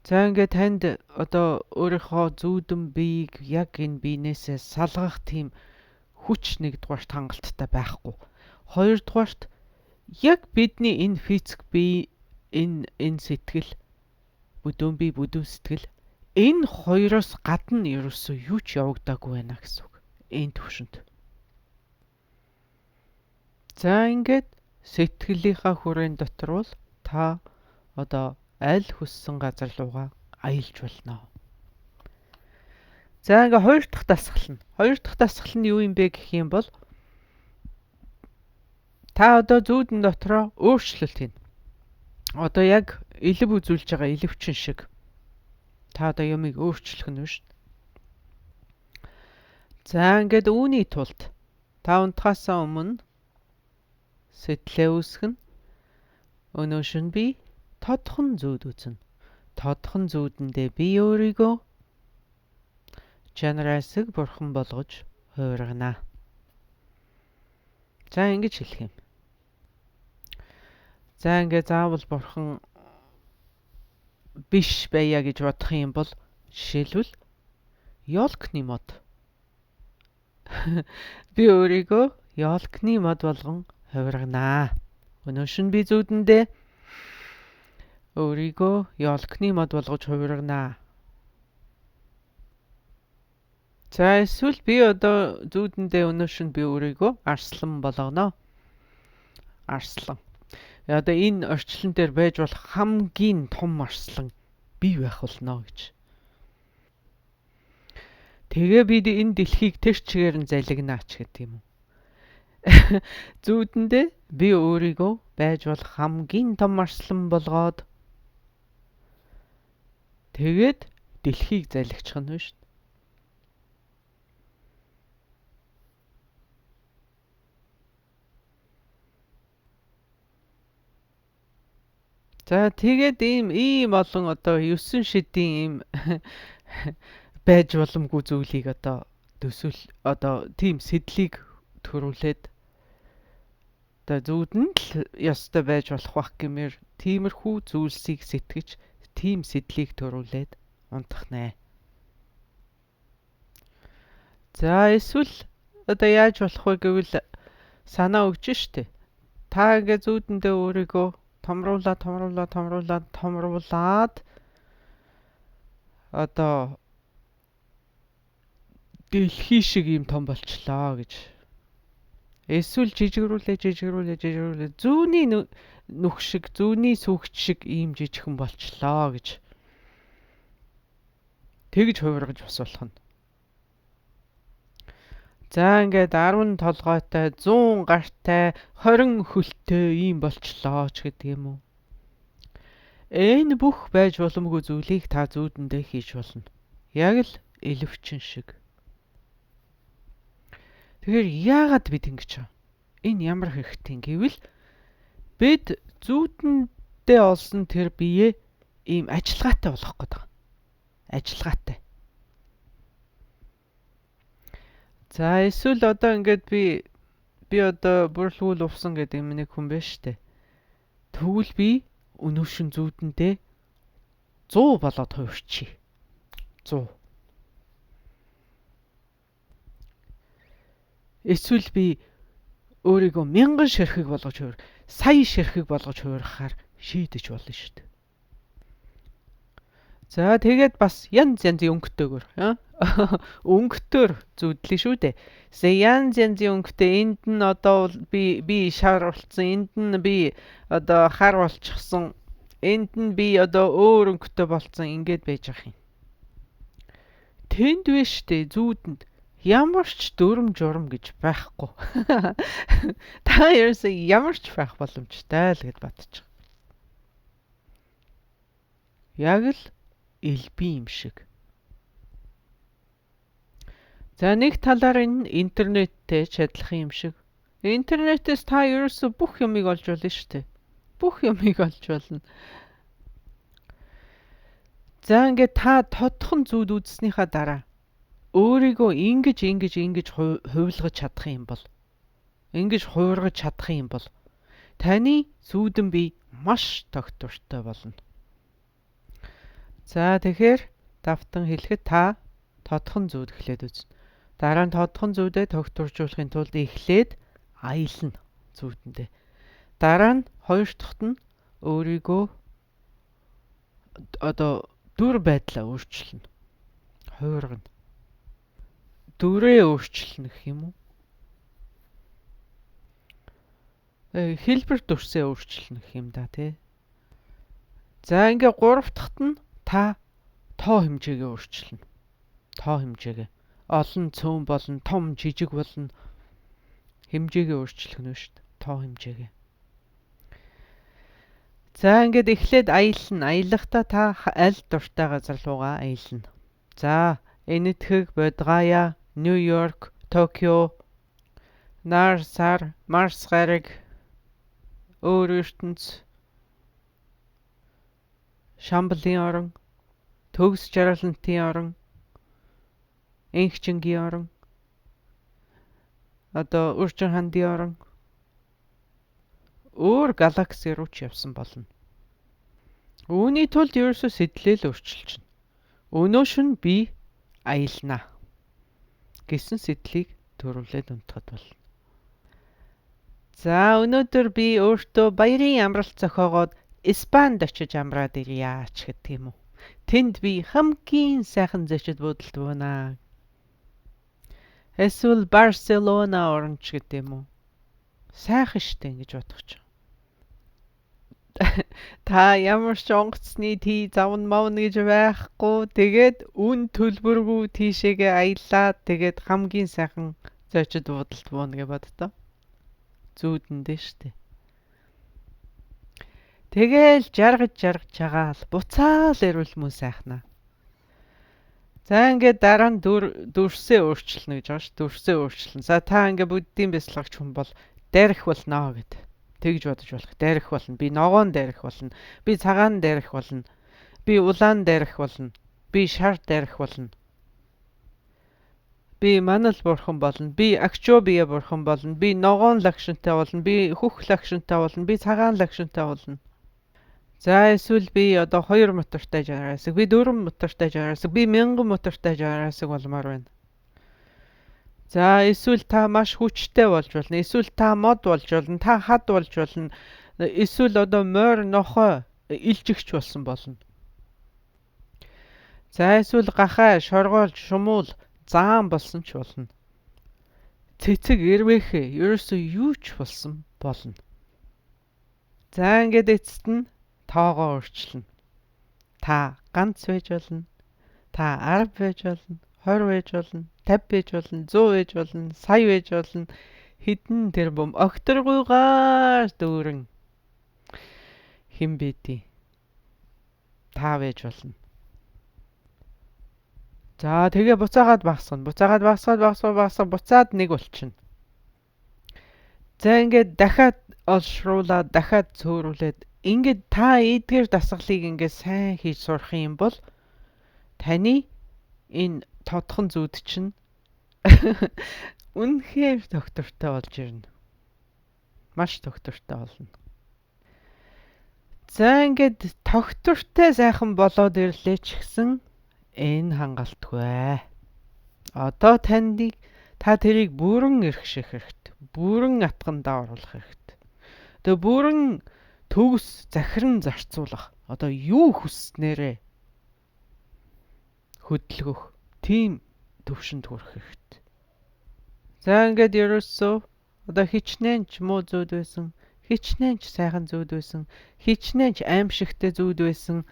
Speaker 1: За ингээд танд одоо өөрийнхөө зүүдэн биеийг яг энэ биенээсээ салгах тийм хүч нэгдүгээрт хангалттай байхгүй. Хоёрдугаарт яг бидний энэ физик бие энэ сэтгэл бүдүүн бие бүдүүн сэтгэл энэ хоёроос гадна ерөөсөө юу ч явагдаагүй байна гэсэн үг. Энэ төвшөнд. За ингээд сэтгэлийнхаа хүрээнд дотор бол та одоо аль хүссэн газар руугаа аялж болно. За ингээ хоёр дахь дасгал нь. Хоёр дахь дасгал нь юу юм бэ гэх юм бол та одоо зүүдэн дотроо өөрчлөлт хийнэ. Одоо яг илэв үзүүлж байгаа илэвчин шиг. Та одоо юмыг өөрчлөх нь шүү дээ. За ингээд үүний тулд та унтахаасаа өмнө сэтлээ үүсгэн өнөөшн би тодхон зүүд үзнэ. Тодхон зүүдэндээ би өөрийгөө чанараасыг бурхан болгож хувиргана. За ингэж хэлэх юм. За ингээд заавал бурхан биш байя гэж бодох юм бол жишээлбэл ёлкны мод. Би өөрийгөө ёлкны мод болгон хувирганаа. Өнөөш нь би зүүдэндээ өөрийгөө ёолкны мод болгож хувирганаа. За эсвэл би одоо зүүдэндээ өнөөш нь би өөрийгөө арслан болгоно. Арслан. Одоо энэ орчлон дээр байж болох хамгийн том арслан би байх болно гэж. Тэгээ би энэ дэлхийг тэр чигээр нь залгинаач гэдэг юм уу. Зүүдэндээ би өөрийгөө байж болох хамгийн том арслан болгоод тэгээд дэлхийг залгичих нь шүү дээ. За тэгээд ийм олон одоо 9 шидийн ийм байж боломгүй зүйлийг одоо төсөөл одоо тийм сэдлийг төрүүлээд одоо зүүдэнд л ёстой байж болох бах гэмээр тиймэрхүү зүйлсийг сэтгэж тийм сэдлийг төрүүлээд унтах нэ. За эсвэл одоо яаж болох вэ гэвэл санаа өгч штэ. Та ингээ зүүдэндээ өөрийгөө томруулаад одоо дэлхий шиг юм том болчлоо гэж. Эсвэл жижигрүүлээ зүүний нүх шиг, зүүний сүгч шиг ийм жижигхэн болчлоо гэж. Тэгж хувиргаж бас болох нь. За ингээд 10 толгойтой, 100 гартай, 20 хөлтэй ийм болчлоо ч гэдэг юм уу. Энэ бүх байж боломгүй зүйлийг та зүүдэндээ хийж болно. Яг л элвчин шиг. Тэгэхээр яагаад бид ингэж байгаа? Энэ ямар хэрэгтэй гэвэл бид зүүдэндээ олсон тэр биеэ ийм ажиллагаатай болох гэдэг. Ажиллагаатай. За эсвэл одоо ингээд би одоо бүрлгүүл увсан гэдэг юм нэг хүн байна штэ. Тэгвэл би өнөөшин зүүдэндээ 100 болоод хувирчий. 100. Эсвэл би өөрийгөө 1000 ширхэг болгож хувир, сая ширхэг болгож хувирахаар шийдэж болно шүү дээ. За тэгээд бас янз янзын өнгөтэйгөр өнгөтөр зүудлээ шүү дээ. Янз янзын өнгөтэй энд нь одоо би шар болцсон, энд нь би одоо хар болчихсон, энд нь би одоо өөр өнгөтэй болцсон ингээд байж ах юм. Тэнд вэ штэ зүүдэнд ямар ч дүрм журм гэж байхгүй. Та ерөөсөө ямар ч байх боломжтой л гэд бодчих. Яг л элби юм шиг. За нэг талаар энэ интернеттэй ч адилхан юм шиг. Интернетээс та ерөөсөө бүх юмыг олж болно шүү дээ. Бүх юмыг олж болно. За ингээд та тодхон зүйл үзснийхаа дараа өөрийгөө ингэж хувилгаж чадах юм бол, ингэж хувиргаж чадах юм бол таны зүүдэн бие маш тогтвортой болно. За тэгэхээр давтан хэлэхэд та тодхон зүүд эхлээд үзнэ. Дараа нь тодхон зүүдээ тогтворжуулахын тулд эхлээд аялна зүүдэндээ. Дараа нь хоёр дахьт нь өөрийгөө одоо дүр байдлаа өөрчилнө. Хувиргана. Дүрээ өөрчилнө гэх юм уу? Хэлбэр дүрсээ өөрчилнө гэх юм да тий. За ингээ гурав дахьт нь та тоо хэмжээгээ өөрчилнө. Тоо хэмжээгээ. Олон цөөн болно, том жижиг болно. Хэмжээгээ өөрчлөх нь шүү дээ. Тоо хэмжээгээ. За ингээд эхлээд аялна. Аялахдаа та аль дуртай газар руугаа аялна. За Энэтхэг, Бодгая, Нью-Йорк, Токио, Марс гараг, өөр ертөнц, Шамблын орон, Төгс жаргалантын орон, Энхчингийн орон, одоо Урчин хандын орон, өөр галакси руу ч явсан болно. Үүний тулд ерөөсөө сэтлэл өөрчилчихнэ. Өнөөш нь би аялнаа гэсэн сэтлийг төрүүлээд унтахад болно. За өнөөдөр би өөртөө баярын амралт зохиогоод Испанид очиж амраад ирье ч гэдэг юм уу. Тэнд би хамгийн сайхан зочид буудалд байна. Эсвэл Барселона орно ч гэдэг юм уу. Сайхан штэ ингэж бодох ч. Та ямар ч онгоцны тий завн мавн гэж байхгүй. Тэгээд үн төлбөргүй тийшээгээ аяллаа. Тэгээд хамгийн сайхан зочид буудалд буuna гэж боддоо. Зүүдэндээ штэ. Тэгээл жаргаж чагаал буцаал ирвэл мөн сайхнаа. За ингээд дараа нь дүрсээ өөрчилнө гэж байгаа ш. Дүрсээ өөрчилнө. За та ингээд буддийн бяцлагч хүн бол дайрах болно гэд. Тэгж бодож болох. Дайрах болно. Би ногоон дайрах болно. Би цагаан дайрах болно. Би улаан дайрах болно. Би шар дайрах болно. Би манал бурхан болно. Би акчоо бие бурхан болно. Би ногоон лагшинтай болно. Би хөх лагшинтай болно. Би цагаан лагшинтай болно. За эсвэл би одоо 2 мотортой жараасаг, би 4 мотортой жараасаг, би 1000 мотортой жараасаг болмоор байна. За эсвэл та маш хүчтэй болж болно. Эсвэл та мод болж болно. Та хад болж болно. Эсвэл одоо морь нохой илжигч болсон болно. За эсвэл гахай, шоргоолж, шумуул заан болсон ч болно. Цэцэг эрвэхэ ерөөсөө юу ч болсон болно. За ингээд эцэст нь тоогоо өөрчилнө. Та ганц байж болно. Та 10 байж болно. 20 байж болно. 50 байж болно. 100 байж болно. Сая байж болно. Хэдэн тэрбум огторгүйгээр дүүрэн хэн бэдий. Та байж болно. За тэгээ буцаагаад багсгана. Буцаад нэг болчихно. За ингээд дахиад олшруулаад дахиад цөөрүүлээд ингээд та эдгээр дасгалыг ингээд сайн хийж сурах юм бол таны энэ тодхон зүуд чинь үнэхээр доктортой болж ирнэ. Маш доктортой болно. За ингээд доктортой сайхан болоод ирлээ ч гэсэн энэ хангалтгүй. Одоо та тэрийг бүрэн эрхших хэрэгтэй. Бүрэн атгандаа оруулах хэрэгтэй. Тэгээ бүрэн төгс захиран зарцуулах. Одоо юу хүснээрээ хөдөлгөх. Тийм төвшөнд хүрэх хэрэгтэй. За ингээд ерөөсөө одоо хичнээн ч муу зүүд байсан. Хичнээн ч сайхан зүүд байсан. Хичнээн ч аимшигтай зүүд байсан.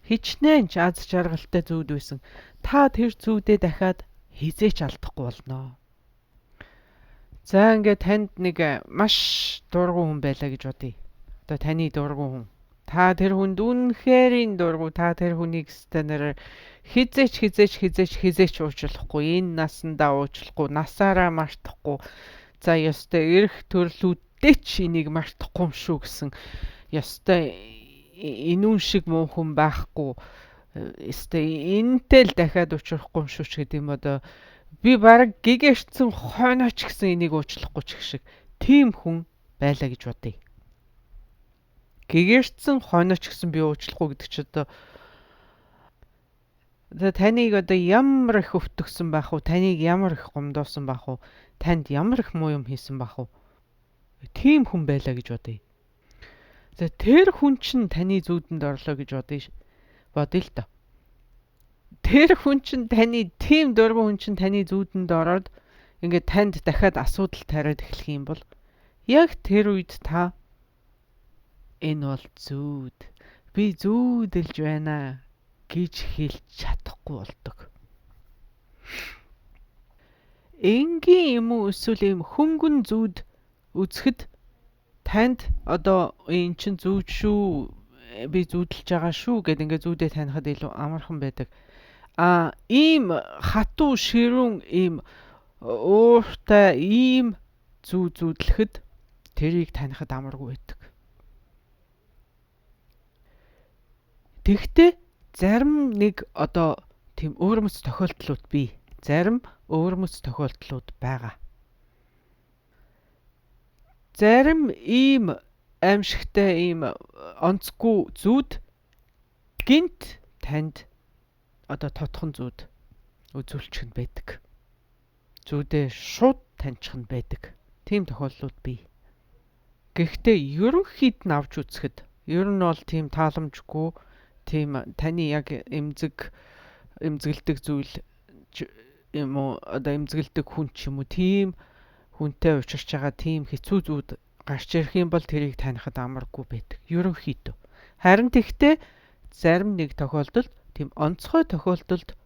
Speaker 1: Хичнээн ч аз жаргалтай зүүд байсан. Та тэр зүүдээ дахиад хизээч алдахгүй болно. За ингээд танд нэг маш дургу хүн байлаа гэж бодъё. Одоо таны дургу хүн. Та тэр хүнд үнэхээр дургу. Та тэр хүнийг станаар хизээч уучлахгүй. Энэ насандаа уучлахгүй. Насаараа мартахгүй. За ёстой эрх төрлүүдтэй ч энийг мартахгүй юм шүү гэсэн. Ёстой инүүн шиг муу хүн байхгүй. Ёстой энтэй л дахиад уучлахгүй юм шүү ч гэдэг юм одоо би бараг гэгэрсэн хойнооч гэсэн энийг уучлахгүй ч гэх шиг тийм хүн байлаа гэж бодъё. Гэгэрсэн хойнооч гэсэн би уучлахгүй гэдэг чи одоо таныг одоо ямар их өвтгсөн байх уу? Таныг ямар их гомдоосон байх уу? Танд ямар их муу юм хийсэн байх уу? Тийм хүн байлаа гэж бодъё. За тэр хүн чинь таны зүүдэнд орлоо гэж бодъё л доо. Тэр хүн чинь тийм дургу хүн чинь таны зүүдэнд ороод ингээд танд дахиад асуудал тариад эхлэх юм бол яг тэр үед та энэ бол зүүд. Би зүүдэлж байна гэж хэлж чадахгүй болдог. Энгийн юм уу эсвэл юм хөнгөн зүүд үзэхэд танд одоо эн чин зүүд шүү. Би зүүдэлж байгаа шүү гэд ингээд зүүдээ танихад илүү амархан байдаг. Ийм хатуу ширүүн ийм ууртай ийм зүүдлэхэд тэрийг танихад амаргүй байдаг. Тэгтээ зарим нэг одоо тийм өөрмөц тохиолдлууд бий. Зарим өөрмөц тохиолдлууд байгаа. Зарим ийм аимшигтай ийм онцгүй зүүд гинт танд одоо тодхон зүүд үзүүлчих нь байдаг. Зүүдээ шууд таньчих нь байдаг. Тийм тохиолдлууд бий. Гэхдээ ерөнхийд нь авч үзэхэд ер нь бол тийм тааламжгүй тийм таны яг эмзэглдэг зүйл юм уу одоо эмзэглдэг хүн ч юм уу тийм хүнтэй учирч байгаа тийм хэцүү зүйл гарч ирэх юм бол тэрийг таних амаргүй байдаг. Ерөнхийдөө. Харин тэгтээ зарим нэг тохиолдолд тийм онцгой тохиолдолд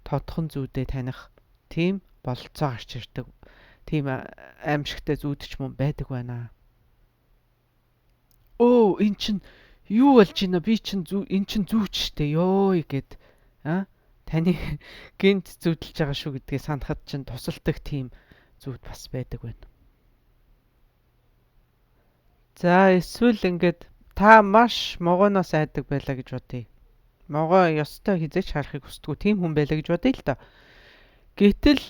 Speaker 1: тодхон зүйдээ таних тийм бололцоо гарч ирдэг. Тийм аимшигтай зүүд ч мөн байдаг байна. Оо эн чин юу болж байна? Би чин эн чин зүүч штэ ёо гэд таны гинт зүудэлж байгаа шүү гэдгийг санахад чинь тусалдаг тийм зүүд бас байдаг байна. За эсвэл ингээд та маш могооноос айдаг байлаа гэж бодъё. Могоо ёстой хизээч харахыг хүсдэггүй тийм хүн байлаа гэж бодъё л доо. Гэтэл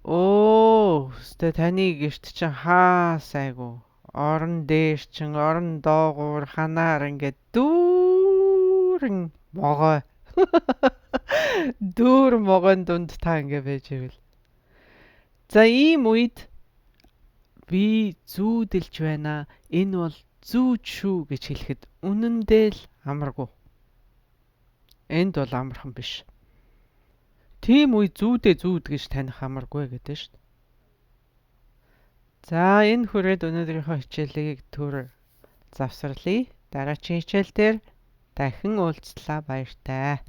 Speaker 1: өстө таны гэрт чинь хаа сайгүй орон дээр чин орон доогуур ханаар ингээд дүүрэн могоо дүүр могоон дунд та ингээд байж ивэл. За ийм үед би зүүдэлж байна. Энэ бол зүүд шүү гэж хэлэхэд үнэндээ л амаргүй. Энд бол амархан биш. Тийм үе зүүд гэж таних амаргүй гэдэг шүү дээ. За энэ хүрээд өнөөдрийнхөө хичээлийг төр завсарлая. Дараагийн хичээл дээр дахин уулзлаа баяртай.